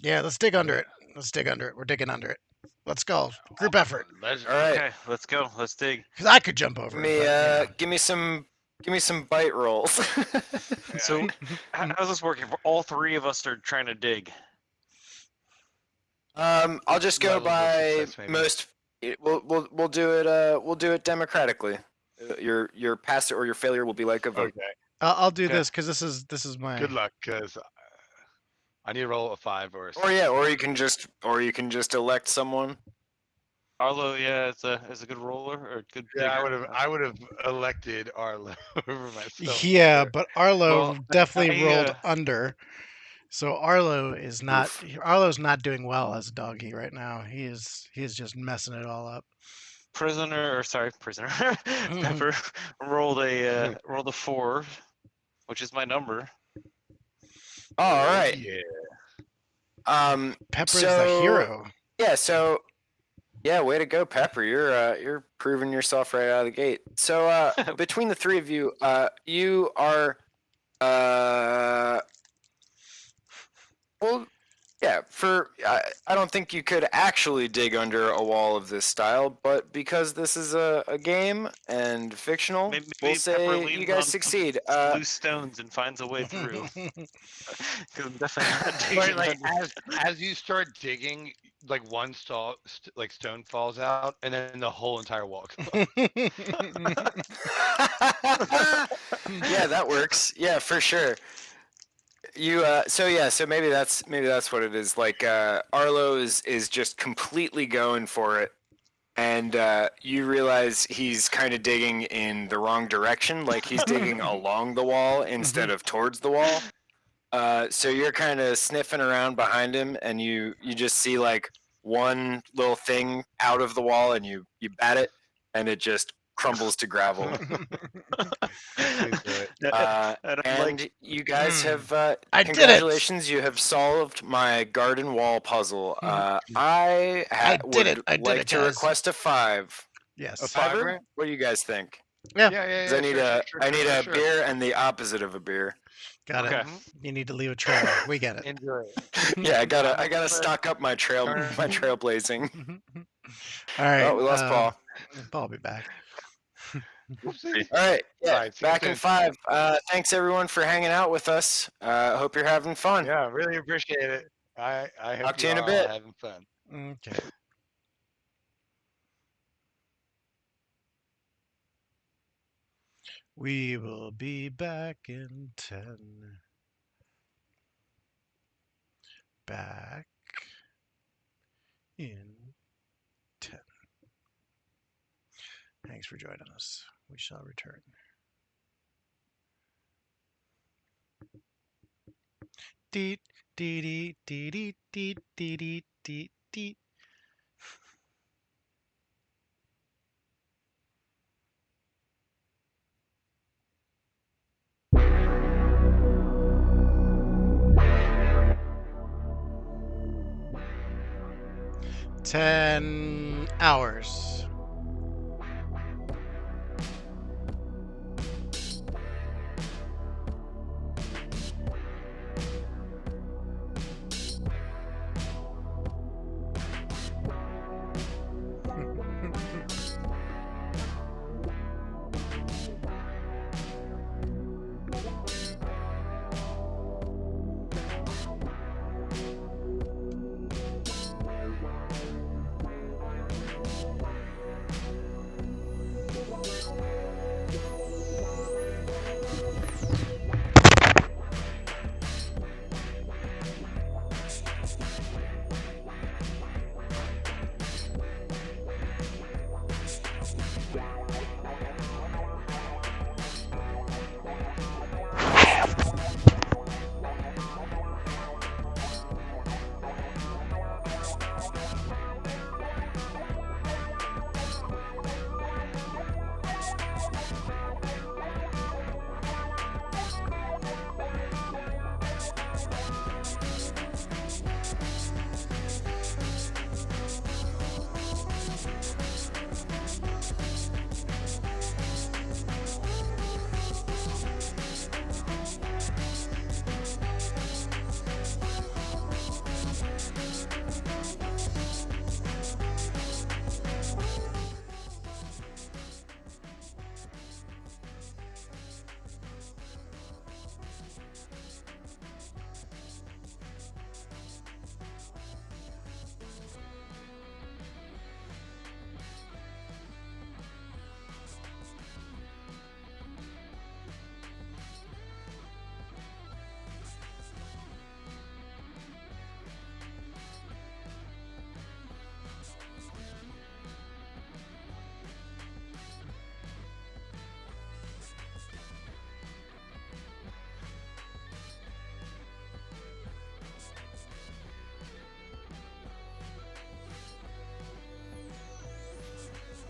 Yeah, let's dig under it. Let's dig under it. We're digging under it. Let's go. Group effort. All right. Okay, let's go. Let's dig. Because I could jump over it. But, Give me some bite rolls. So, how's this working? All 3 of us are trying to dig. I'll just go Level of by success, maybe. most. We'll do it. We'll do it democratically. Your pass or your failure will be like a vote. Okay. I'll do Okay. this because this is my. Good luck, cause I need to roll a 5 or a 6. Or you can just elect someone. Arlo, yeah, it's a good roller or good. Yeah, digger. I would have elected Arlo over myself. Yeah, for but Arlo Well, definitely I, rolled under. So Arlo's not doing well as a doggy right now. He is just messing it all up. prisoner. Pepper rolled a 4, which is my number. All right. Yeah. Pepper's so the hero. yeah, way to go, Pepper. You're proving yourself right out of the gate. So between the three of you, you are well, yeah. I don't think you could actually dig under a wall of this style, but because this is a game and fictional, Maybe we'll Pepper say leans you guys on succeed. some loose stones and finds a way through. Because I'm definitely not digging Right, like under. as you start digging, like one stone falls out, and then the whole entire wall. Yeah, that works. Yeah, for sure. So maybe that's what it is. Like Arlo is just completely going for it, and you realize he's kind of digging in the wrong direction. Like he's digging along the wall instead of towards the wall. So you're kind of sniffing around behind him, and you just see like one little thing out of the wall, and you bat it, and it just crumbles to gravel. And I'm And like, you guys have I did it. congratulations, you have solved my garden wall puzzle. I did would it. I did like it, to guys. request a 5. Yes. A 5? Fiver? What do you guys think? Yeah. Yeah. 'Cause I need I need a sure. beer and the opposite of a beer. Got it. okay. You need to leave a trail. We get it. Enjoy. Yeah, I gotta I'm gonna stock up my trailblazing. All right. Oh, we lost Paul. Paul will be back. Whoopsie. All right, yeah, All right, see you back in soon. 5. Thanks everyone for hanging out with us. Hope you're having fun. Yeah, really appreciate it. I hope Talk to you in a all bit. are having fun. Okay. We will be back in 10. Back in 10. Thanks for joining us. We shall return. Deet, deet, deet, deet, deet, deet, deet, deet, deet. Ten hours.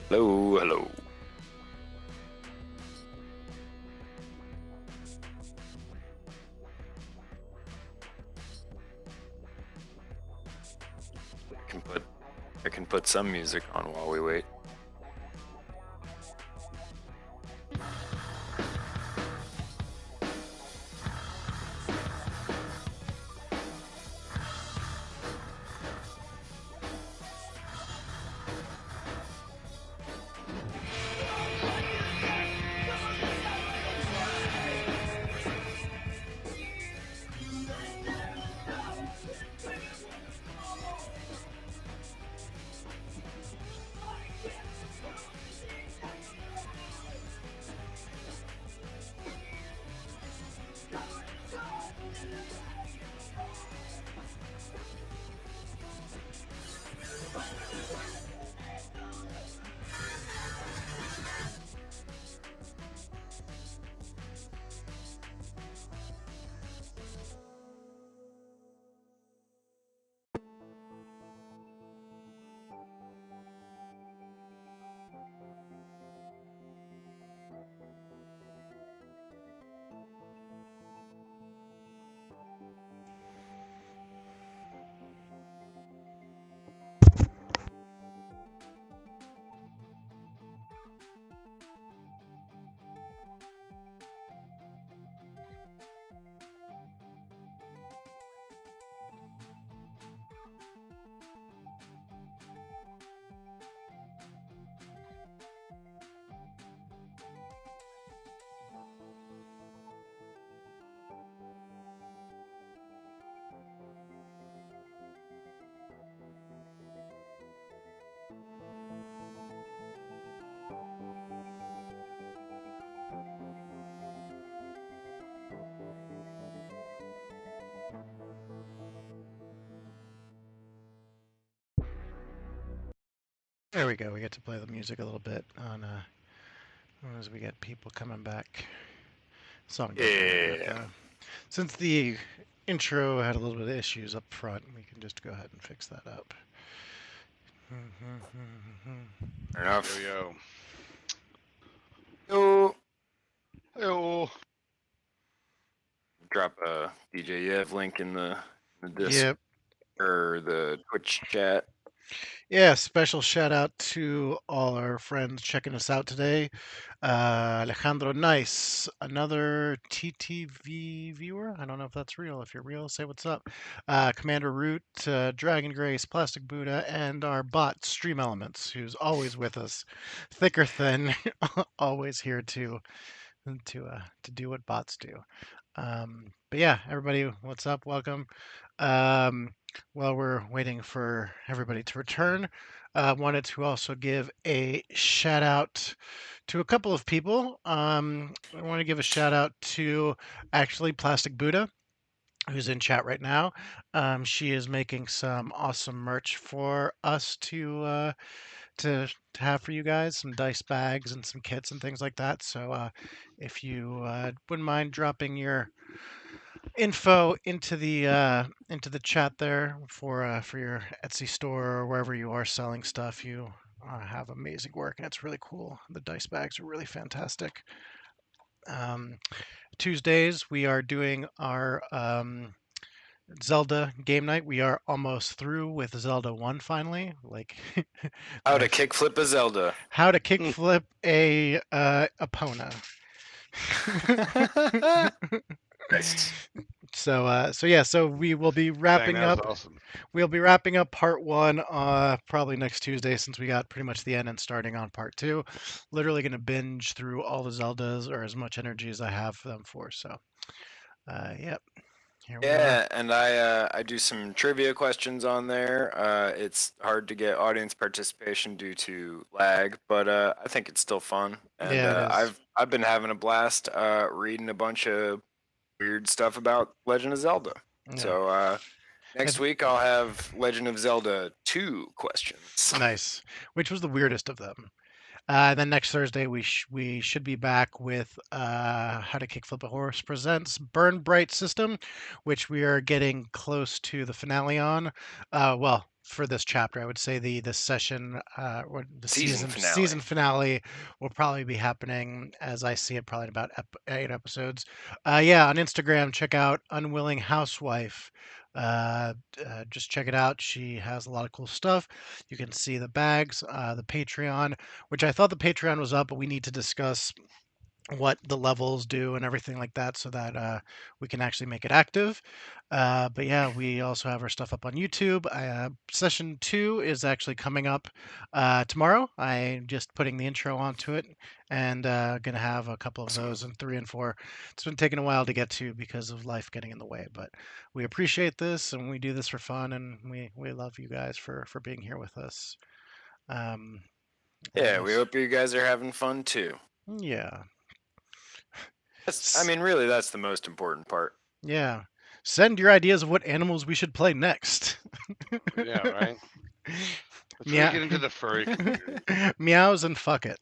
Hello, hello. I can put some music on while we wait. There we go. We get to play the music a little bit on as we get people coming back. Song does in a minute Yeah. though. Since the intro had a little bit of issues up front, we can just go ahead and fix that up. Fair enough. Yo. Yo. Yo. Drop a DJ Yev link in the Discord Yep. or the Twitch chat. Yeah, special shout out to all our friends checking us out today. Alejandro Nice, another TTV viewer. I don't know if that's real. If you're real, say what's up. Commander Root, Dragon Grace, Plastic Buddha, and our bot Stream Elements, who's always with us, thick or thin, always here to do what bots do. But yeah, everybody, what's up? Welcome. Um, while we're waiting for everybody to return, wanted to also give a shout out to a couple of people. I want to give a shout out to actually Plastic Buddha, who's in chat right now. She is making some awesome merch for us to have for you guys, some dice bags and some kits and things like that. So if you wouldn't mind dropping your info into the chat there for your Etsy store or wherever you are selling stuff. You have amazing work, and it's really cool. The dice bags are really fantastic. Um, Tuesdays we are doing our Zelda game night. We are almost through with Zelda 1 finally. Like How to nice. kickflip a Zelda. How to kickflip a Epona. Nice. So we will be wrapping Dang, that was up. awesome. We'll be wrapping up part one probably next Tuesday since we got pretty much the end and starting on part two. Literally going to binge through all the Zeldas or as much energy as I have them for. So, yep, here we are. Yeah, and I do some trivia questions on there. It's hard to get audience participation due to lag, but I think it's still fun. And Yeah, it is. I've been having a blast reading a bunch of weird stuff about Legend of Zelda. Yeah. So next It's- week I'll have Legend of Zelda 2 questions. Nice. Which was the weirdest of them? Then next Thursday we should be back with How to Kickflip a Horse presents Burn Bright System, which we are getting close to the finale on. Well, for this chapter. I would say the session or the Season season finale. finale will probably be happening as I see it, probably in about 8 episodes. Yeah, on Instagram, check out Unwilling Housewife. Just check it out. She has a lot of cool stuff. You can see the bags, the Patreon, which I thought the Patreon was up, but we need to discuss what the levels do and everything like that so that we can actually make it active. But yeah, we also have our stuff up on YouTube. Session 2 is actually coming up tomorrow. I'm just putting the intro onto it and gonna have a couple of Awesome. those in 3 and 4. It's been taking a while to get to because of life getting in the way, but we appreciate this and we do this for fun, and we love you guys for being here with us. Um, Yeah, we yes. hope you guys are having fun too. Yeah. I mean, really, that's the most important part. Yeah. Send your ideas of what animals we should play next. Yeah, right. Let's Meow- really get into the furry community. Meows and fuck it.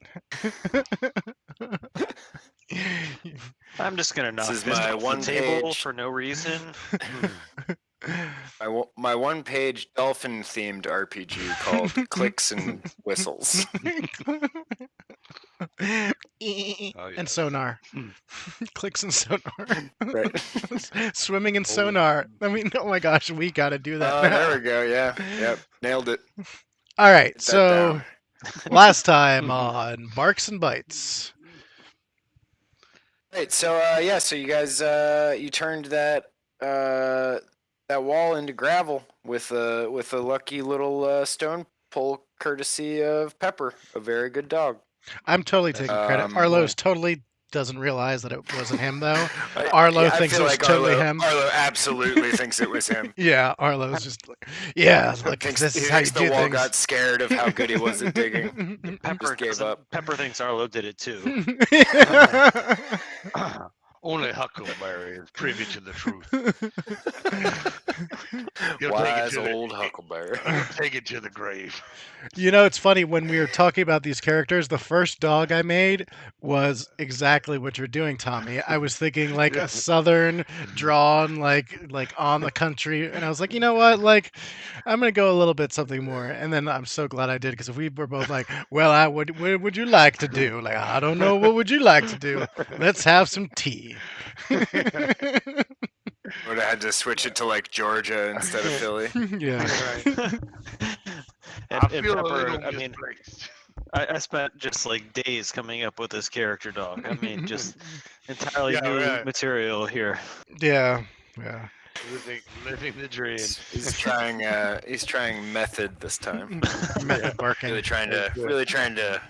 I'm just gonna knock is this my off the one table page. for no reason. My one-page dolphin-themed RPG called Clicks and Whistles. Oh, And yes. sonar. Clicks and sonar. Right. Swimming and Oh. sonar. I mean, oh my gosh, we got to do that now. There we go. Yeah. Yep. Nailed it. All right, Get that so down. last time on Barks and Bites. Right. So yeah. So you guys you turned that that wall into gravel with a lucky little stone pull, courtesy of Pepper, a very good dog. I'm totally taking credit. Um, Arlo's totally doesn't realize that it wasn't him, though. I- Arlo yeah, I thinks feel it was like totally Arlo, him. Arlo absolutely thinks it was him. Yeah, Arlo's just like, yeah, look, Thinks, this he is how you thinks the do wall things. got scared of how good he was at digging. Pepper gave doesn't- up. Pepper thinks Arlo did it too. Only Huckleberry is privy to the truth. He'll Wise take it to old Huckleberry. He'll take it to the grave. You know, it's funny when we were talking about these characters. The first dog I made was exactly what you're doing, Tommy. I was thinking like a southern drawn, like on the country, and I was like, you know what, like I'm gonna go a little bit something more. And then I'm so glad I did, because if we were both like, well, what would you like to do? Like, I don't know, what would you like to do? Let's have some tea. Would have had to switch it to like Georgia instead of Philly. Yeah. Right. And, I feel a Pepper, little I mean, misplaced. I spent just like days coming up with this character dog. I mean, just entirely Yeah, new right. material here. Yeah. Yeah. Living the dream. He's trying method this time. Method barking. Really trying to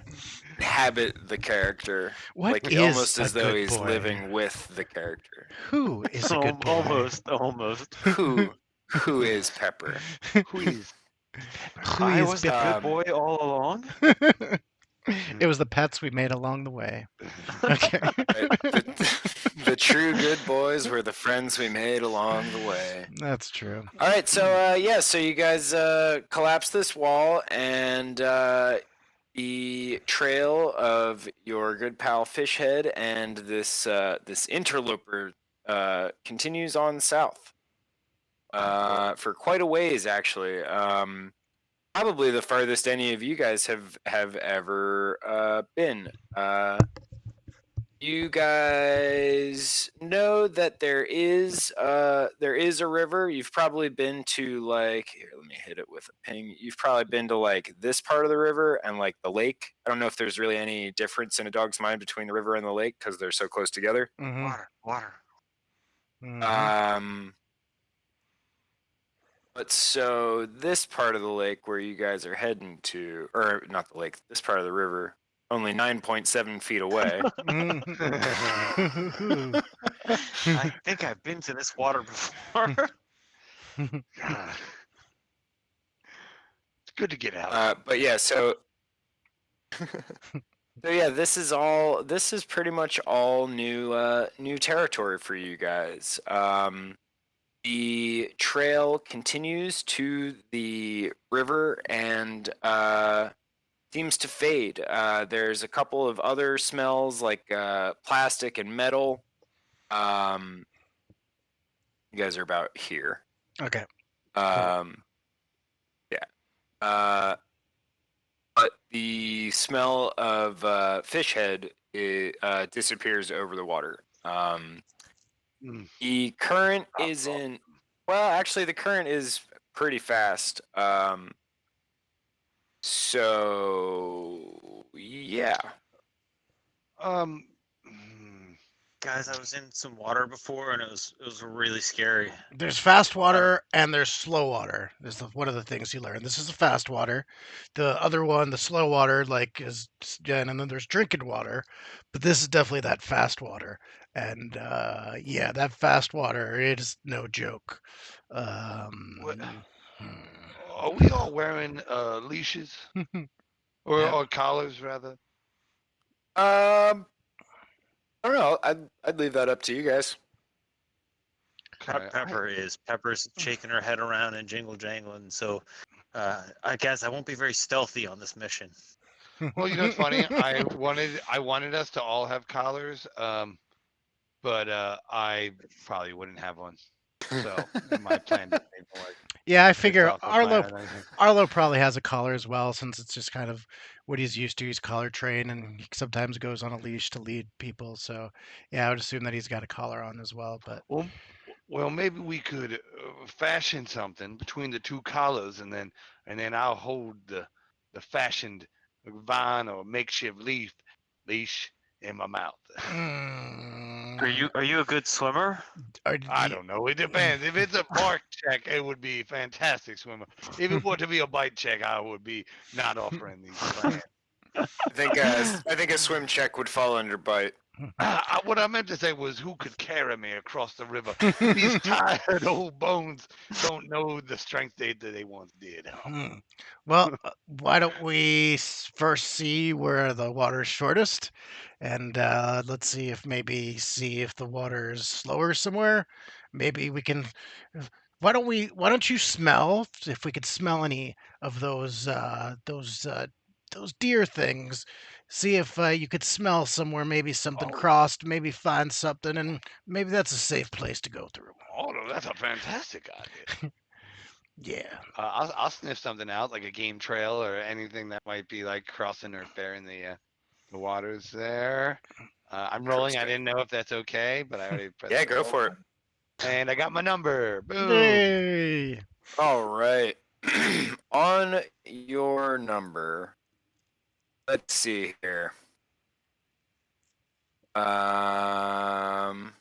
inhabit the character. What like is almost a as though good he's boy? living with the character. Who is a good boy? Almost. Who is Pepper? Who is? Who I is was the Pepper? good boy all along. It was the pets we made along the way. Okay. The true good boys were the friends we made along the way. That's true. All right, so yeah, so you guys collapse this wall, and the trail of your good pal Fishhead and this interloper continues on south for quite a ways, actually. Probably the farthest any of you guys have ever been. You guys know that there is a river. You've probably been to, like, here, let me hit it with a ping. You've probably been to like this part of the river and like the lake. I don't know if there's really any difference in a dog's mind between the river and the lake because they're so close together. Mhm. Water. Mhm. But so this part of the lake where you guys are heading to, or not the lake, this part of the river, only 9.7 feet away. Mhm. I think I've been to this water before. God. It's good to get out. But yeah, so yeah, this is pretty much all new territory for you guys. The trail continues to the river and seems to fade. There's a couple of other smells like plastic and metal. You guys are about here. Okay. Yeah. but the smell of fish head disappears over the water. Mm. The current isn't. Well, actually, the current is pretty fast. So yeah. Um, mm, Guys, I was in some water before, and it was really scary. There's fast Uh, water and there's slow water. One of the things you learn. This is the fast water. The other one, the slow water, like is yeah, and then there's drinking water, but this is definitely that fast water. And yeah, that fast water, it is no joke. what, Hmm. are we all wearing leashes Yeah. or collars rather? Um, I don't know. I'd leave that up to you guys. Okay. Pepper's shaking her head around and jingle jangling. So, I guess I won't be very stealthy on this mission. Well, you know what's funny? I wanted us to all have collars, but I probably wouldn't have one. So my plan didn't even work Yeah, I based figure off of my analysis. Arlo probably has a collar as well, since it's just kind of what he's used to. He's collar trained, and he sometimes goes on a leash to lead people. So, yeah, I would assume that he's got a collar on as well. But Well, well, maybe we could fashion something between the two collars, and then I'll hold the fashioned vine or makeshift leash in my mouth. Are mm, you are you a good swimmer? I don't know. It depends. If it's a bark check, it would be fantastic swimmer. If it were to be a bite check, I would be not offering these plans. I think a swim check would fall under bite. What I meant to say was who could carry me across the river. These tired old bones don't know the strength that they once did. Hmm. Well, why don't we first see where the water's shortest, and let's see if the water is slower somewhere. Maybe we can. Why don't we? Why don't you smell if we could smell any of those deer things? See if you could smell somewhere. Maybe something Oh, crossed. Maybe find something, and maybe that's a safe place to go through. no, that's a fantastic idea. Yeah. I'll sniff something out, like a game trail or anything that might be like crossing or faring the waters there. I'm rolling. I Interesting. didn't know if that's okay, but I already pressed Yeah, the go roll for it. button. And I got my number. Boom. Yay! All right. On your number, let's see here. Um,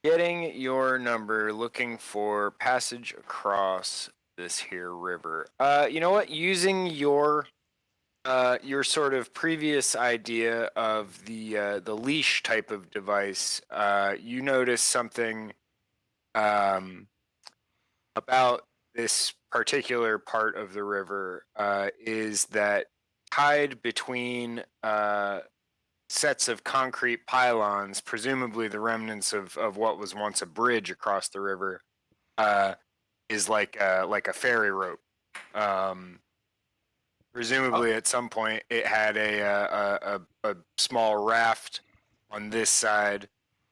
getting your number, looking for passage across this here river. You know what? Using your sort of previous idea of the leash type of device, you notice something about this particular part of the river is that tied between sets of concrete pylons, presumably the remnants of what was once a bridge across the river, is like a ferry rope. Oh, Presumably, at some point, it had a small raft on this side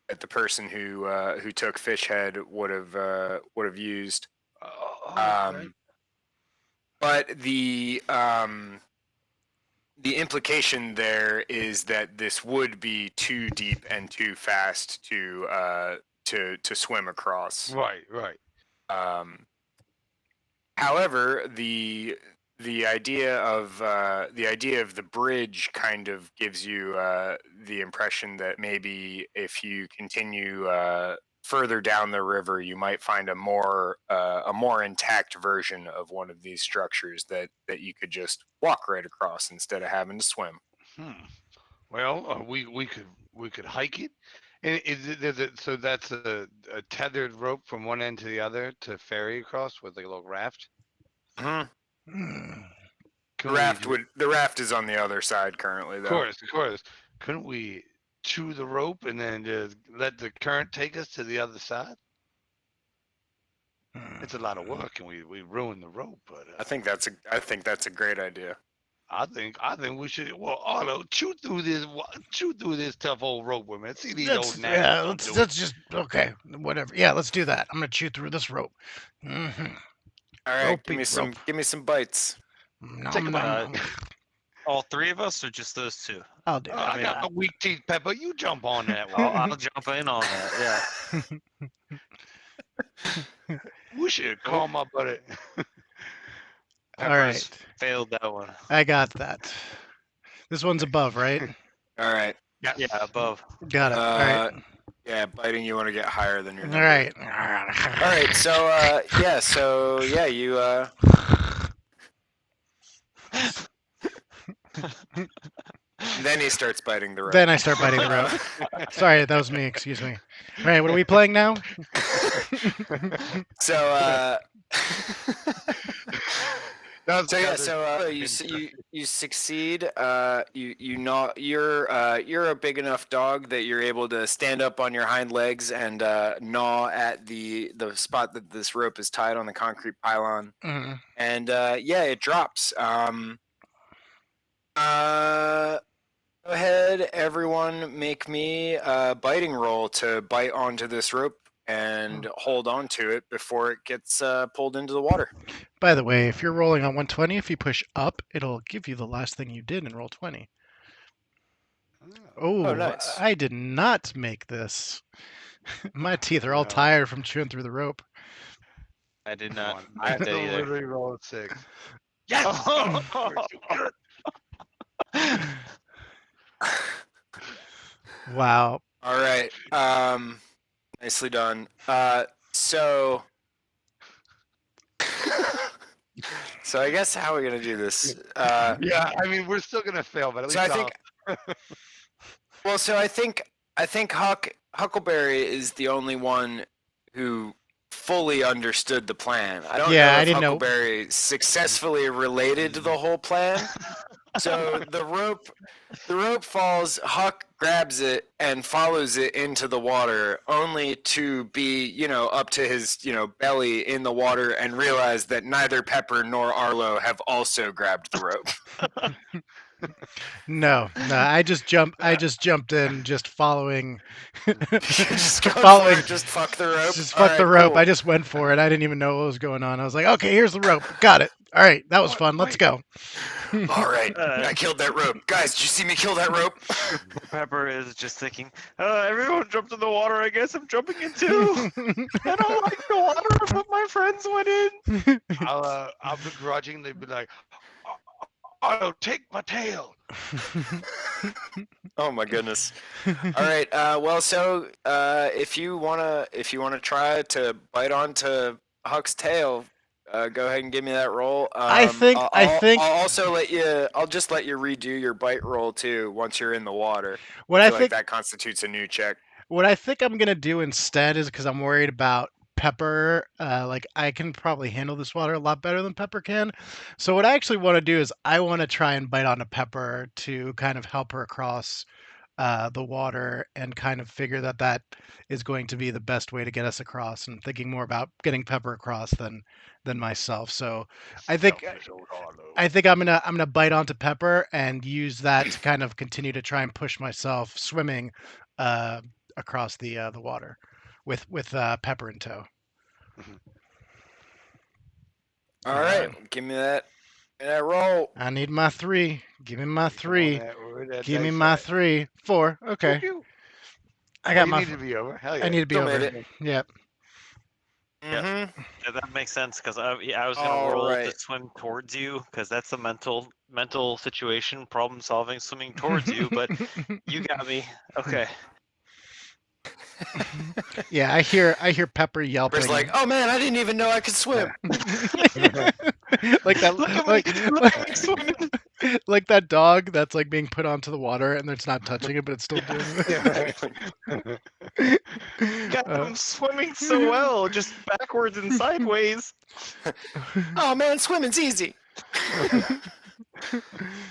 that the person who took fish head would have used. okay. Um, but the implication there is that this would be too deep and too fast to swim across. Right, right. Um, However, the idea of the bridge kind of gives you the impression that maybe if you continue further down the river, you might find a more intact version of one of these structures that you could just walk right across instead of having to swim. Hmm. Well, we could hike it. And so that's a tethered rope from one end to the other to ferry across with like a little raft. Mhm. Hmm. Can we just, The raft is on the other side currently, though. of course, couldn't we chew the rope and then just let the current take us to the other side? Hmm. It's a lot of work, and we ruined the rope. But I think that's a great idea. I think we should. Well, Arlo, chew through this tough old rope, man. See these old Let's nags yeah, don't let's do it. let's just okay, whatever. Yeah, let's do that. I'm gonna chew through this rope. Hmm. All right, Ropey rope. give me some bites. Nom, Take a nom, bite. nom. All three of us, or just those two? I'll do I it. got a weak teeth, Pepper. You jump on that one. I'll jump in on that. Yeah. We should call my buddy. All Pepper's right. failed that one. I got that. This one's above, right? All right. Yes. Yeah, above. Got it. All right. Yeah, biting. You want to get higher than your All number. right. All right. So you. Then he starts biting the rope. Then I start biting the rope. Sorry, that was me. Excuse me. All right, what are we playing now? So That's So yeah, gathered so you in- you succeed. You know you're a big enough dog that you're able to stand up on your hind legs and gnaw at the spot that this rope is tied on the concrete pylon, Mhm. and yeah, it drops. Go ahead, everyone, make me a biting roll to bite onto this rope and hold on to it before it gets pulled into the water. By the way, if you're rolling on 120, if you push up, it'll give you the last thing you did in roll 20. Oh, nice. I did not make this. My teeth are all No. tired from chewing through the rope. I did not I make that either. literally rolled 6. Yes. Wow. All right. Nicely done. So so I guess how are we gonna do this? Yeah, I mean we're still gonna fail, but at So least I think I think Huckleberry is the only one who fully understood the plan. I don't Yeah, know I if didn't know- Huckleberry successfully related to the whole plan. So the rope falls, Huck grabs it and follows it into the water, only to be, up to his, belly in the water and realize that neither Pepper nor Arlo have also grabbed the rope. No, I just jumped in, just following, Just going for following, it, just fuck the rope. just All fuck the right, rope. cool. I just went for it. I didn't even know what was going on. I was like, okay, here's the rope. Got it. All right, that was fun. Let's go. All right, I killed that rope. Guys, did you see me kill that rope? Pepper is just thinking, everyone jumped in the water. I guess I'm jumping in too. I don't like the water, but my friends went in. I'll begrudgingly be like, Arlo, take my tail. Oh my goodness. All right. Well, so if you wanna try to bite onto Huck's tail, go ahead and give me that roll. I think- I'll also let you. I'll just let you redo your bite roll too once you're in the water. What I I feel think like that constitutes a new check. What I think I'm gonna do instead is because I'm worried about Pepper. Like I can probably handle this water a lot better than Pepper can. So what I actually want to do is I want to try and bite onto Pepper to kind of help her across the water and kind of figure that is going to be the best way to get us across. And thinking more about getting Pepper across than myself. So I think Selfish old Arlo. I think I'm gonna bite onto Pepper and use that to kind of continue to try and push myself swimming across the water with Pepper in tow. All right. Give me that roll. I need my 3. Give me my 3. That Give me dice my die. 3. 4. Okay. Pew, pew. I Oh, got you my. need to be over. Hell yeah. I need to be Still over. made it. Yep. Mm-hmm. Yeah, that makes sense because I was gonna All roll to right. swim towards you because that's a mental situation, problem solving, swimming towards you. But you got me. Okay. Yeah, I hear Pepper yelping. Pepper's like, oh man, I didn't even know I could swim. like that Look at like, me. Look at me swimming. like that dog that's like being put onto the water and it's not touching it but it's still doing it. God, I'm swimming so well, just backwards and sideways. Oh man, swimming's easy.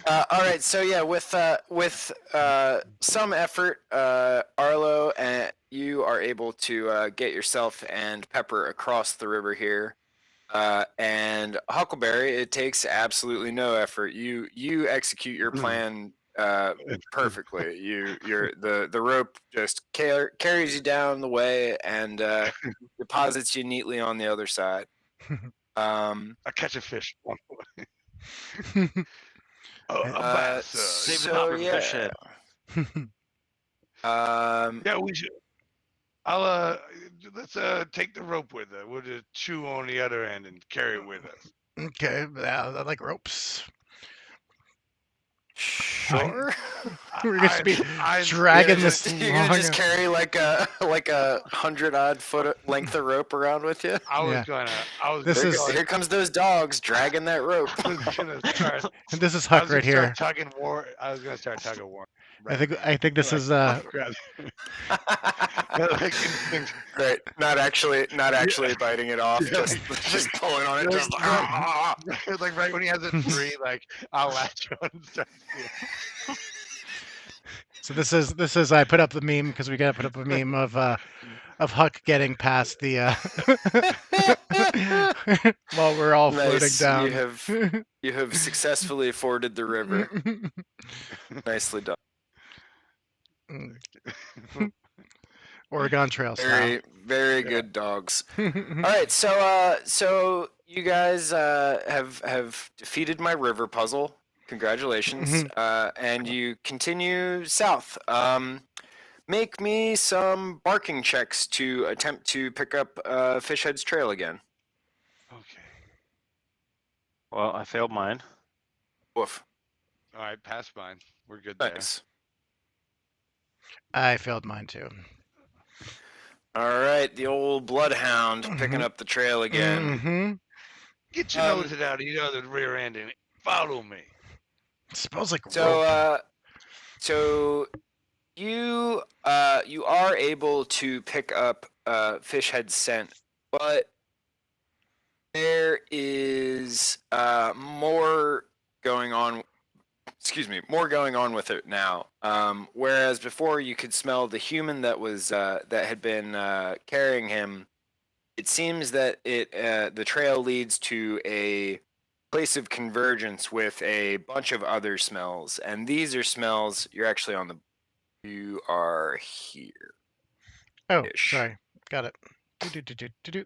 All right, so yeah, with some effort, Arlo, you are able to get yourself and Pepper across the river here. And Huckleberry, it takes absolutely no effort. You execute your plan perfectly. The rope just carries you down the way and deposits you neatly on the other side. I catch a fish. One way. A Uh, bass. Save the It's pop so for the fish yeah. head. yeah, we should. I'll let's take the rope with us. We'll just chew on the other end and carry it with us. okay, I like ropes. Sure. We're going to be You're gonna dragging this just you're gonna just long. carry like a 100-odd foot length of rope around with you. I was Yeah. gonna. This Here, is here comes those dogs dragging that rope. I was gonna start. this is I Huck was right gonna start here. tugging war. I was gonna start tugging war. I think this is Grab- like things. Right, not actually biting it off, Yeah, just pulling on it. Just like right when he has a tree, like I'll latch on and start. so this is I put up the meme because we got to put up a meme of Huck getting past the while we're all floating Nice. down. You have successfully forded the river. Nicely done. Oregon Trail style. Very, very good dogs. All right, so you guys have defeated my river puzzle. Congratulations. And you continue south. Make me some barking checks to attempt to pick up Fishhead's trail again. Okay. Well, I failed mine. Woof. All right, pass mine. We're good there. Nice. I failed mine too. All right, the old bloodhound picking up the trail again. Mm-hmm. Get your nose out of the other rear end and follow me. Smells like rope. So you are able to pick up Fishhead's scent, but there is more going on. Excuse me, more going on with it now. Whereas before you could smell the human that was that had been carrying him. It seems that the trail leads to a place of convergence with a bunch of other smells, and these are smells. You're actually on the. You are here. Oh, ish. sorry. Got it. Do-do-do-do-do-do.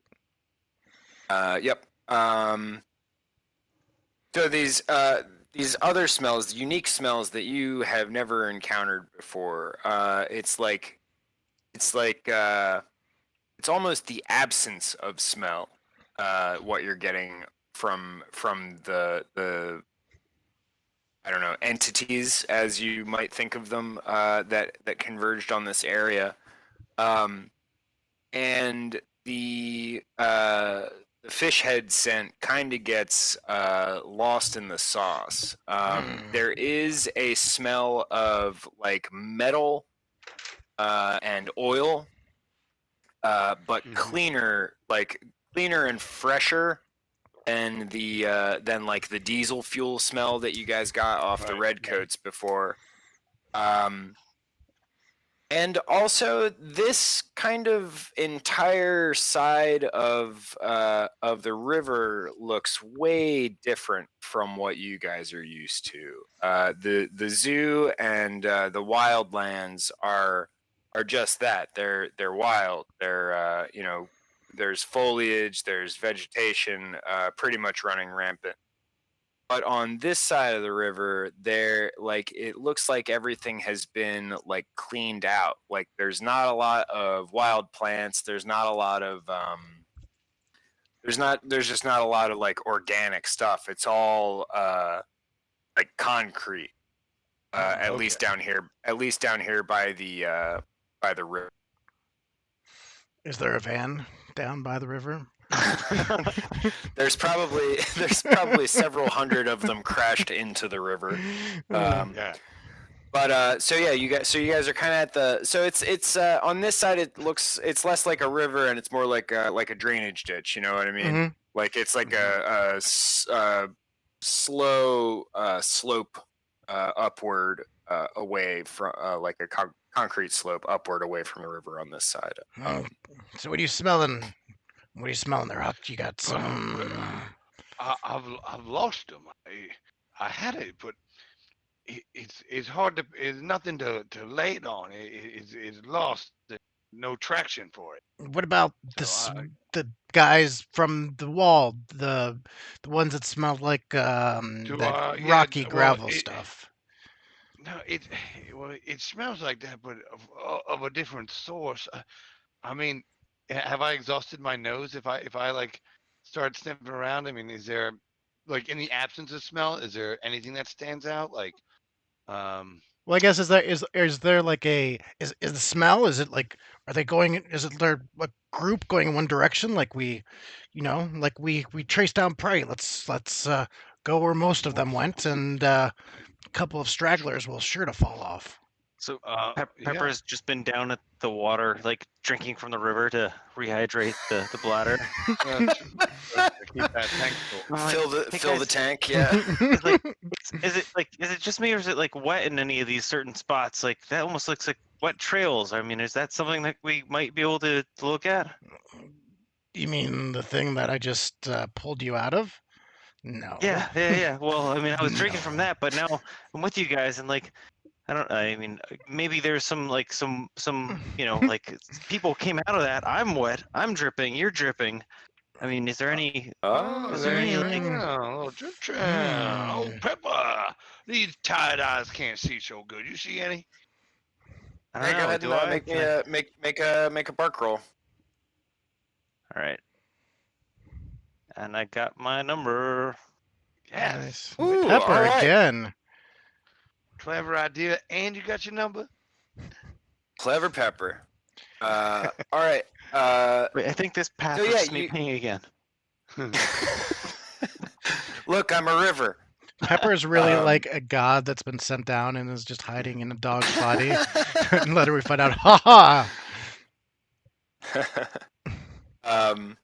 Yep. So these other smells, unique smells that you have never encountered before. It's almost the absence of smell. What you're getting from the I don't know, entities, as you might think of them, that converged on this area, and the fish head scent kind of gets lost in the sauce. There is a smell of like metal and oil, but cleaner and fresher than like the diesel fuel smell that you guys got off the redcoats before. And also, this kind of entire side of the river looks way different from what you guys are used to. The zoo and the wildlands are just that. They're wild. They're there's foliage, there's vegetation, pretty much running rampant. But on this side of the river, it looks like everything has been like cleaned out. Like there's not a lot of wild plants. There's not a lot of there's just not a lot of like organic stuff. It's all like concrete. At least down here by the river. Is there a van down by the river? There's probably several hundred of them crashed into the river. Yeah. But so yeah, you guys are kind of at the it's on this side it's less like a river and it's more like a drainage ditch. You know what I mean? Like it's like a slow slope upward away from like a concrete slope upward away from the river on this side. So what are you smelling? What are you smelling there, Huck? You got some. I've lost them. I had it, but it's hard to. It's nothing to lay it on. It's lost. no traction for it. What about So the guys from the wall, the ones that smell like to that yeah, rocky well, gravel stuff? no, well, it smells like that, but of a different source. I mean, have I exhausted my nose? If I like start sniffing around, I mean, is there like in the absence of smell, is there anything that stands out? Like, um, Well, I guess is there like is the smell? Is it like are they going? Is it their a group going in one direction? Like like we trace down prey. Let's go where most of them went, and a couple of stragglers will sure to fall off. So yeah. Pepper's just been down at the water, like drinking from the river to rehydrate the bladder. Keep that tank full. I'm like, hey Fill the guys, tank. Yeah. is like, is it just me or is it like wet in any of these certain spots? Like that almost looks like wet trails. I mean, is that something that we might be able to look at? You mean the thing that I just pulled you out of? No. Yeah. Well, I mean, I was drinking from No. that, but now I'm with you guys, and like, I mean, maybe there's some like like people came out of that. I'm wet. I'm dripping. You're dripping. I mean, is there any? Oh, Is there there any you like? go. Mm, A little drip trail. Oh, hmm. Pepper. These tired eyes can't see so good. You see any? I Hey, don't go know. ahead Do and I? make me a make a bark roll. All right. And I got my number. Yes. Nice. Ooh, Pepper all right. again. Clever idea. And you got your number? Clever Pepper. All right. Wait, I think this path So is yeah, sleeping again. look, I'm a river. Pepper is really Um, like a god that's been sent down and is just hiding in a dog's body. And later we find out, ha ha! um,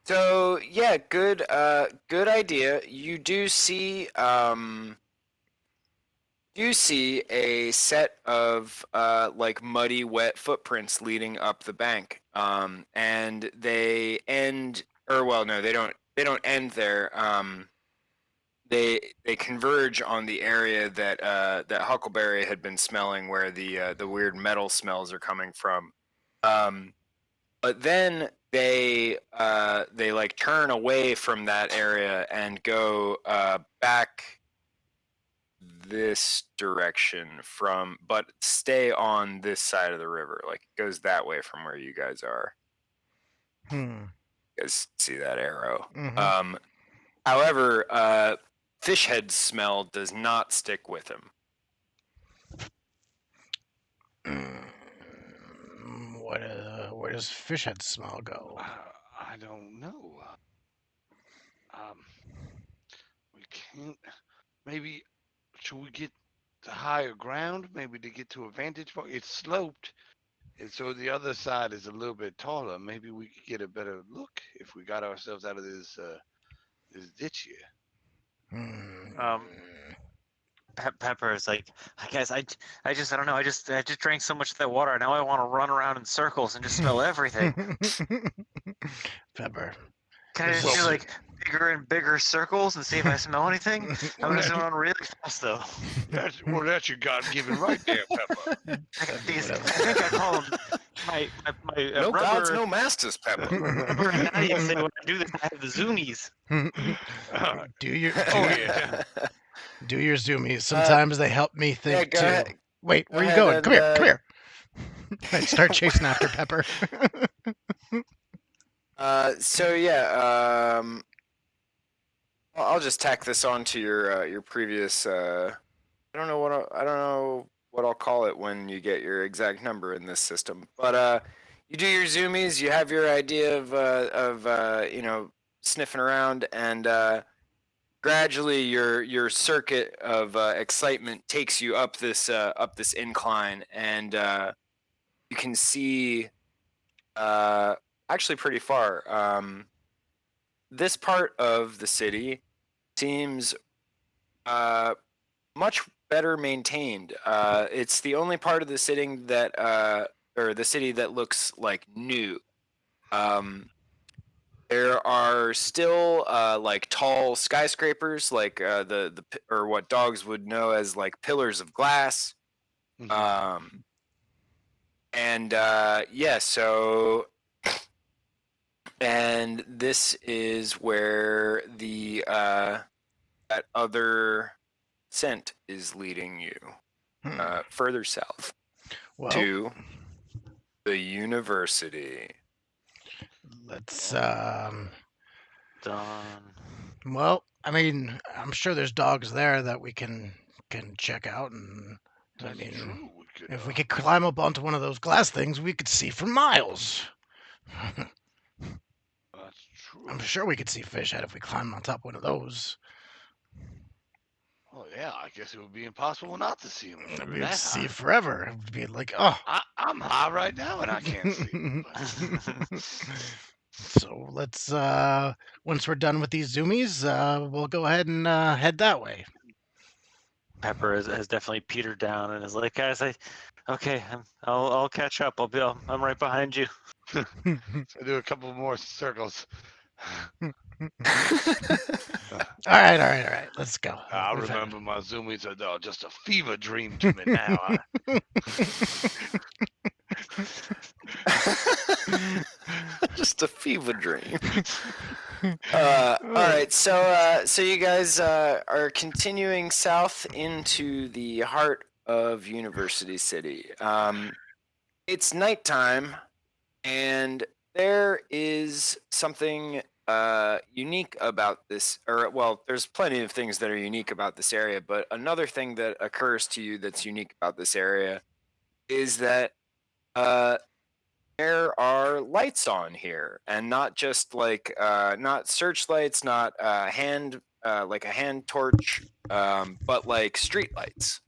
so yeah, good idea. You see a set of like muddy, wet footprints leading up the bank. And they end, or well, no, they don't end there. They converge on the area that Huckleberry had been smelling, where the weird metal smells are coming from. But then they like turn away from that area and go back this direction but stay on this side of the river. Like it goes that way from where you guys are. Hmm. You guys see that arrow? Mm-hmm. However, fish head smell does not stick with him. Where does fish head smell go? I don't know. Um, we can't. Maybe should we get to higher ground? Maybe to get to a vantage point. It's sloped, and so the other side is a little bit taller. Maybe we could get a better look if we got ourselves out of this ditch here. Hmm. Um, Pepper is like, guys, I don't know. I just drank so much of that water. Now I want to run around in circles and just smell everything. Pepper. Can I This just do is- like bigger and bigger circles and see if I smell anything? I'm Well, just gonna run really fast though. that's your God-given right there, Pepper. I got these. I Whatever. think I call them my No rubber. gods, no masters, Pepper. Rubber Italians say when I do this, I have the zoomies. do your Oh yeah. do your zoomies. Sometimes they help me Yeah, think go too. ahead. Wait, Go where are you ahead going? and, Come here, come here. I start chasing after Pepper. So yeah, I'll just tack this on to your previous. I don't know what I'll call it when you get your exact number in this system. But you do your zoomies. You have your idea of sniffing around, and gradually your circuit of excitement takes you up this incline, and you can see actually pretty far. This part of the city seems much better maintained. It's the only part of the city that looks like new. There are still like tall skyscrapers, like or what dogs would know as like pillars of glass. Mhm. Um, And yeah, so and this is where the that other scent is leading you further south Well, to the university. let's. Done. Well, I mean, I'm sure there's dogs there that we can check out, and I That's mean, true. We could, if we could climb up onto one of those glass things, we could see for miles. that's true. I'm sure we could see fish head if we climbed on top of one of those. Oh yeah, I guess it would be impossible not to see him. We'd see forever. It would be like, oh. I'm high right now and I can't see. So let's once we're done with these zoomies, we'll go ahead and head that way. Pepper has definitely petered down and is like, guys, I'll catch up. I'm right behind you. So I do a couple more circles. All right. Let's go. I remember my zoomies are just a fever dream to me now. Just a fever dream. All right, so you guys are continuing south into the heart of University City. It's nighttime, and there is something unique about this, or well, there's plenty of things that are unique about this area, but another thing that occurs to you that's unique about this area is that there are lights on here, and not just like not searchlights, not like a hand torch, but like street lights.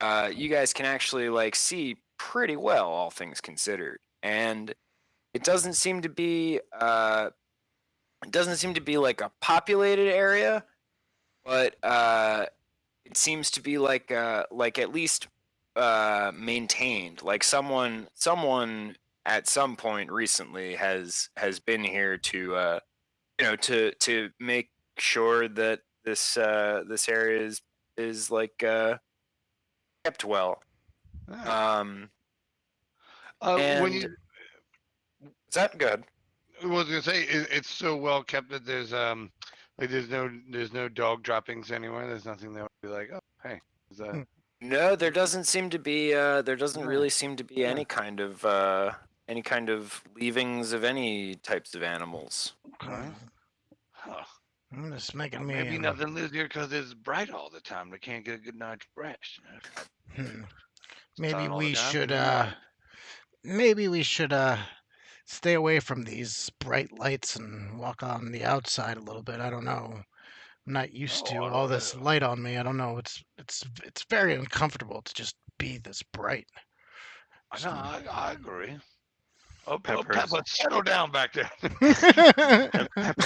You guys can actually like see pretty well, all things considered, and it doesn't seem to be like a populated area, but it seems to be like at least maintained. Like someone at some point recently has been here to to make sure that this area is like kept well. When And you, is that good? I was gonna say it's so well kept that there's like there's no dog droppings anywhere. There's nothing that would be like, oh hey, is that? No, there doesn't seem to be. There doesn't No. really seem to be Yeah. any kind of leavings of any types of animals. Okay. Huh. It's making me. Maybe nothing lives here because it's bright all the time. They can't get a good night's rest. Maybe Sun all we the time, should. it'd be light. Maybe we should. Stay away from these bright lights and walk on the outside a little bit. I don't know. I'm not used to all this light on me. I don't know. It's very uncomfortable to just be this bright. No, I agree. Oh, Peppers. Pepper, settle down back there. Pepper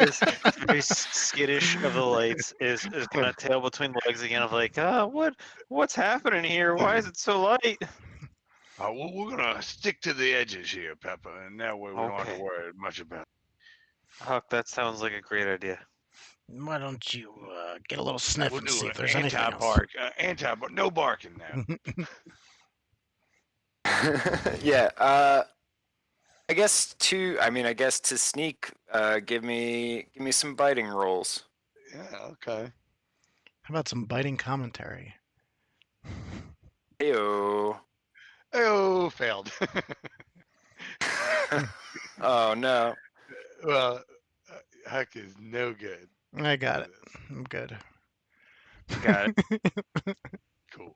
is very skittish of the lights. Is kind of tail between the legs again. Of like, what's happening here? Why is it so light? We're gonna stick to the edges here, Pepper, and that way we don't have to Okay. worry much about it. Huck, that sounds like a great idea. Why don't you get a little sniff We'll and do see an if there's anything else? anti-bark, no barking now. Yeah. I guess to sneak. Give me some biting rolls. Yeah, okay. How about some biting commentary? Heyo. Oh, failed. Oh no. Well, Huck is no good. I got it. I'm good. Got it. Cool.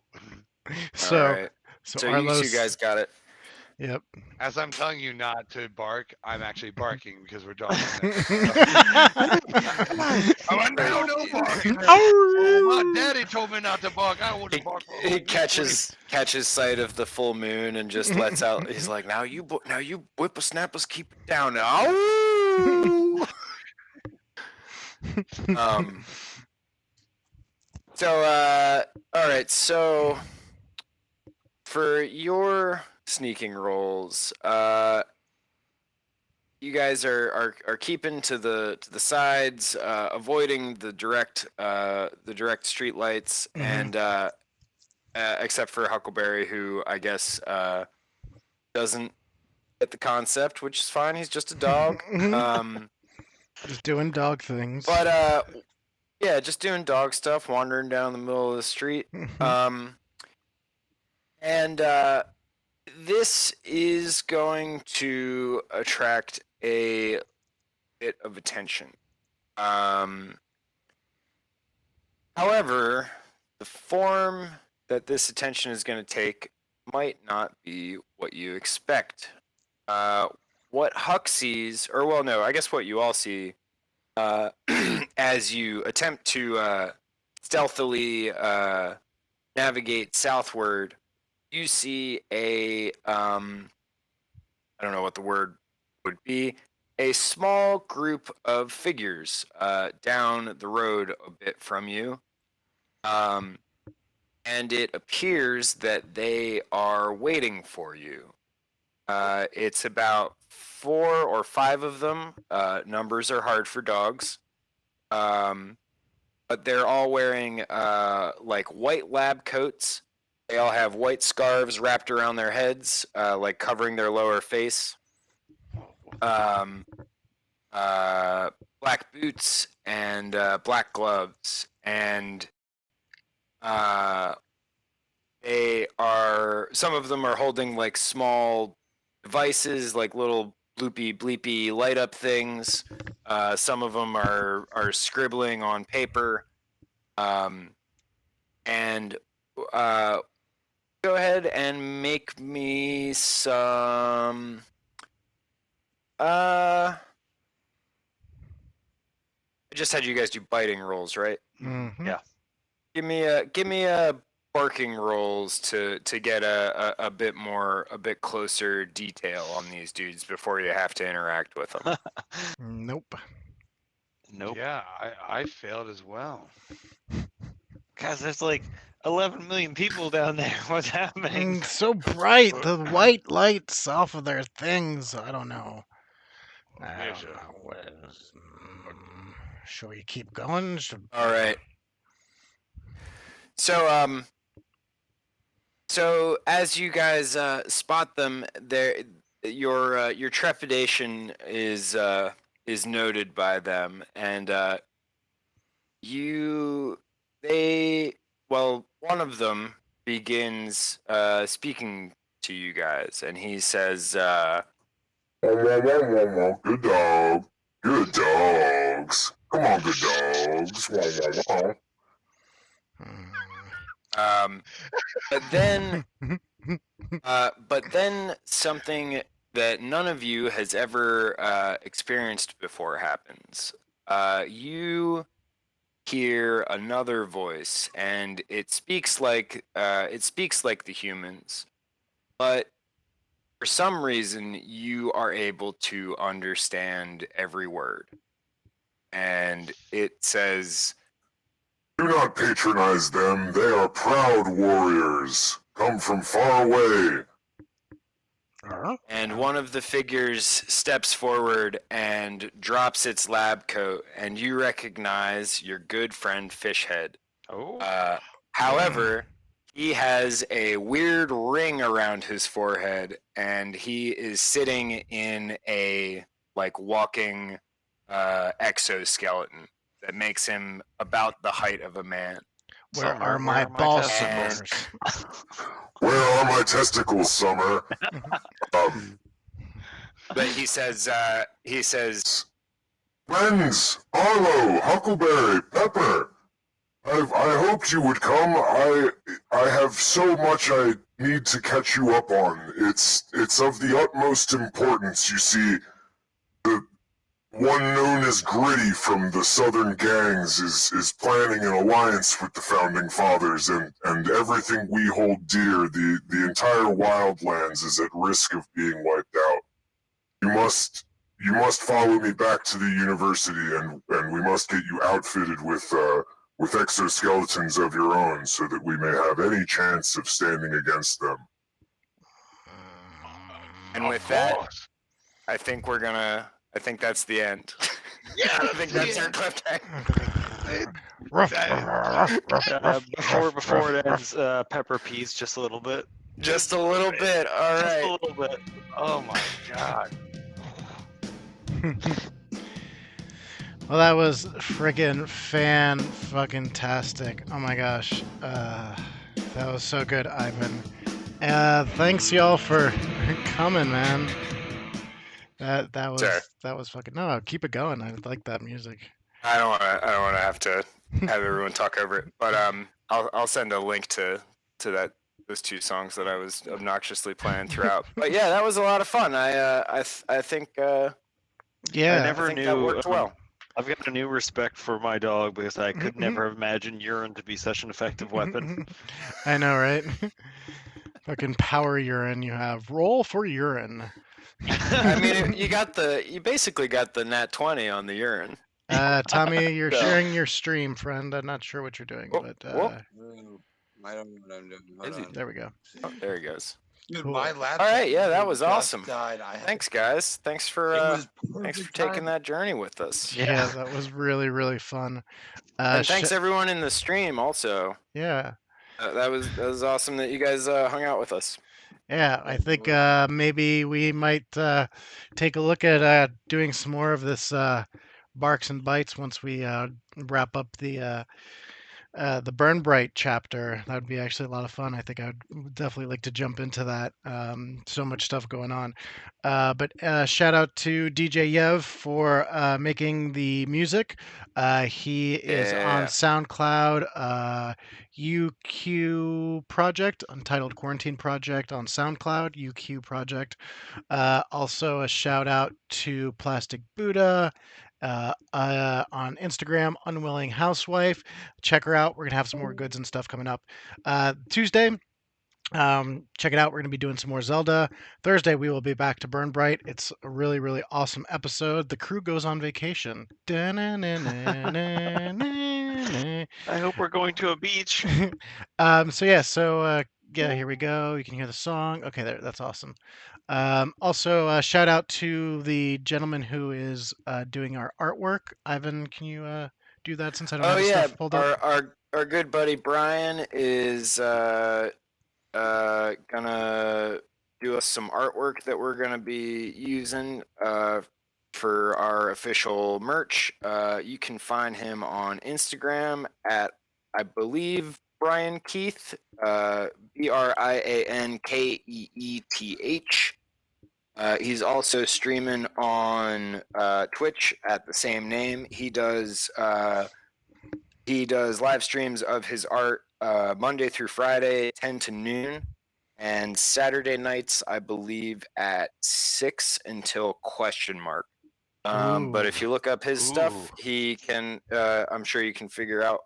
So, All right. so So Arlo. you two guys got it. Yep. As I'm telling you not to bark, I'm actually barking because we're dogs. I went, no barking. Oh, my daddy told me not to bark. I wouldn't bark. He catches sight of the full moon and just lets out. He's like, now you whippersnappers, keep it down now. So all right. So for your sneaking rolls, you guys are keeping to the sides, avoiding the direct street lights, and except for Huckleberry, who I guess doesn't get the concept, which is fine. He's just a dog. Just doing dog things. But yeah, just doing dog stuff, wandering down the middle of the street. And this is going to attract a bit of attention. However, the form that this attention is going to take might not be what you expect. What Huck sees, or well, no, I guess what you all see as you attempt to stealthily navigate southward, you see a, I don't know what the word would be, a small group of figures down the road a bit from you. And it appears that they are waiting for you. It's about 4 or 5 of them. Numbers are hard for dogs. But they're all wearing like white lab coats. They all have white scarves wrapped around their heads, like covering their lower face. Black boots and black gloves. And they are, some of them are holding like small devices, like little bloopy bleepy light up things. Some of them are scribbling on paper. And go ahead and make me some I just had you guys do biting rolls, right? Yeah. Give me a barking rolls to get a bit closer detail on these dudes before you have to interact with them. Nope. Nope. Yeah, I failed as well. Guys, there's like 11 million people down there. What's happening? So bright, the white lights off of their things. I don't know. I don't know what is. Shall we keep going? All right. So as you guys spot them, your trepidation is noted by them, and one of them begins speaking to you guys, and he says, Good dog. Good dogs. Come on, good dogs. But then something that none of you has ever experienced before happens. You hear another voice, and it speaks like the humans, but for some reason you are able to understand every word. And it says, Do not patronize them. They are proud warriors. Come from far away. and one of the figures steps forward and drops its lab coat, and you recognize your good friend Fishhead. Oh. However, he has a weird ring around his forehead, and he is sitting in a walking exoskeleton that makes him about the height of a man. Where Summer, are my ball suckers? Where are my testicles, Summer? But he says, Friends, Arlo, Huckleberry, Pepper. I hoped you would come. I have so much I need to catch you up on. It's of the utmost importance. You see, the one known as Gritty from the Southern gangs is planning an alliance with the Founding Fathers, and everything we hold dear, the entire wildlands, is at risk of being wiped out. You must follow me back to the university, and we must get you outfitted with exoskeletons of your own, so that we may have any chance of standing against them. and with that, I think that's the end. Yeah, I think that's our cliffhanger. Ruff, Before it ends, Pepper pees just a little bit. Just a little bit. All Just a right. little bit. Oh my god. Well, that was friggin' fucking-tastic. Oh my gosh. That was so good, Ivan. Thanks y'all for coming, man. Sure. That was fucking no. Keep it going. I like that music. I don't want to have to have everyone talk over it, but I'll send a link to those two songs that I was obnoxiously playing throughout. But yeah, that was a lot of fun. I think Yeah. I never I think knew. that worked well. I've got a new respect for my dog because I could never have imagined urine to be such an effective weapon. I know, right? Fucking power urine you have. Roll for urine. I mean, you basically got the nat 20 on the urine. Tommy, you're Yeah. sharing your stream, friend. I'm not sure what you're doing, Oh, but oh. I don't know what I'm doing. Hold Is he- on. there we go. Oh, there he goes. Dude, Cool. my laptop. All right, yeah, that was just awesome. Died. I had Thanks, guys. Thanks for It was thanks for perfect taking time. that journey with us. Yeah, that was really, really fun. And thanks everyone in the stream also. Yeah. That was awesome that you guys hung out with us. Yeah, I think maybe we might take a look at doing some more of this Barks and Bites once we wrap up the Burn Bright chapter. That would be actually a lot of fun. I think I would definitely like to jump into that. So much stuff going on. But shout out to DJ Yev for making the music. He is on Yeah. SoundCloud. UQ Project, Untitled Quarantine Project on SoundCloud. UQ Project. Also a shout out to Plastic Buddha. On Instagram, Unwilling Housewife. Check her out. We're gonna have some more goods and stuff coming up. Tuesday, check it out. We're gonna be doing some more Zelda. Thursday, we will be back to Burn Bright. It's a really, really awesome episode. The crew goes on vacation. I hope we're going to a beach. Yeah, here we go. You can hear the song. Okay, there. That's awesome. Also, shout out to the gentleman who is doing our artwork. Ivan, can you do that since I don't have Oh his yeah, stuff pulled up? our good buddy Brian is gonna do us some artwork that we're gonna be using for our official merch. You can find him on Instagram at, I believe, Brian Keith, BrianKeeeth. He's also streaming on Twitch at the same name. He does live streams of his art Monday through Friday, 10 to noon, and Saturday nights, I believe, at 6 until question mark. But if you look up his stuff, he can. I'm sure you can figure out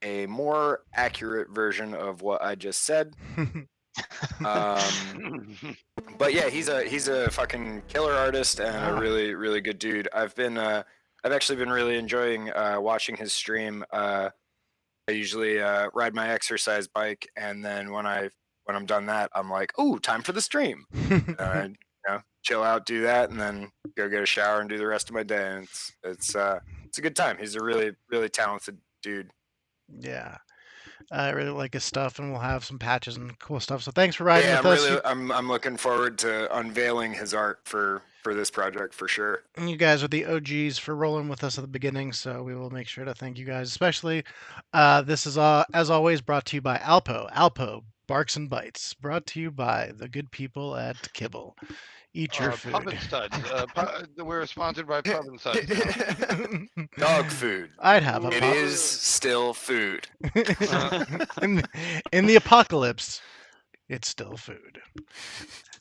a more accurate version of what I just said. But yeah, he's a fucking killer artist and a really, really good dude. I've actually been really enjoying watching his stream. I usually ride my exercise bike, and then when I'm done that, I'm like, "Ooh, time for the stream." Chill out, do that, and then go get a shower and do the rest of my day. And it's a good time. He's a really, really talented dude. Yeah. I really like his stuff, and we'll have some patches and cool stuff. So thanks for riding with us. I'm looking forward to unveiling his art for this project for sure. And you guys are the OGs for rolling with us at the beginning, so we will make sure to thank you guys. Especially, this is as always brought to you by Alpo Barks and Bites, brought to you by the good people at Kibble. Eat your food. Pub and Studs. We're sponsored by Pub and Studs. Dog food. I'd have a It pop. is still food. in the apocalypse, it's still food.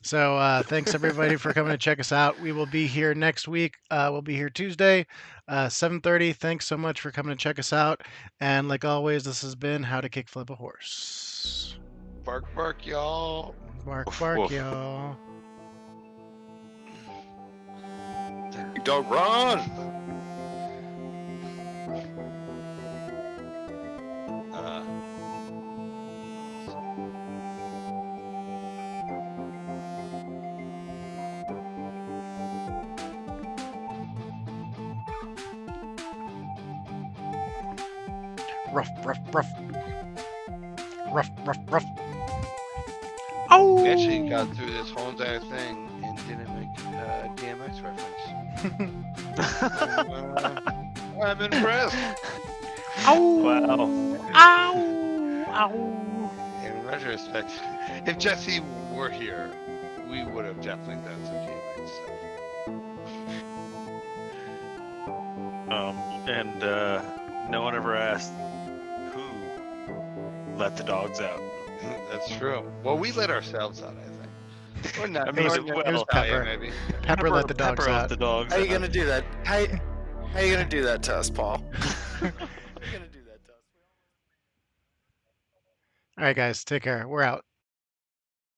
So thanks everybody for coming to check us out. We will be here next week. We'll be here Tuesday, 7:30. Thanks so much for coming to check us out. And like always, this has been How to Kickflip a Horse. Bark, bark, y'all. Bark, Woof, bark, woof. y'all. Dog run. Ruff, ruff, ruff. Ruff, ruff, ruff. Oh! We actually got through this whole entire thing and didn't make DMX reference. I'm impressed. Ow! Wow. Ow! Ow! In retrospect, if Jesse were here, we would have definitely done some DMX stuff. And no one ever asked who let the dogs out. That's true. Well, we let ourselves out, I think. Or not. I mean, or it not- was oh, yeah, Pepper. maybe. Pepper let the dogs Pepper let out. the dogs How are you out. gonna do that? How are you gonna do that to us, Paul? How are you gonna do that to us? All right, guys, take care. We're out.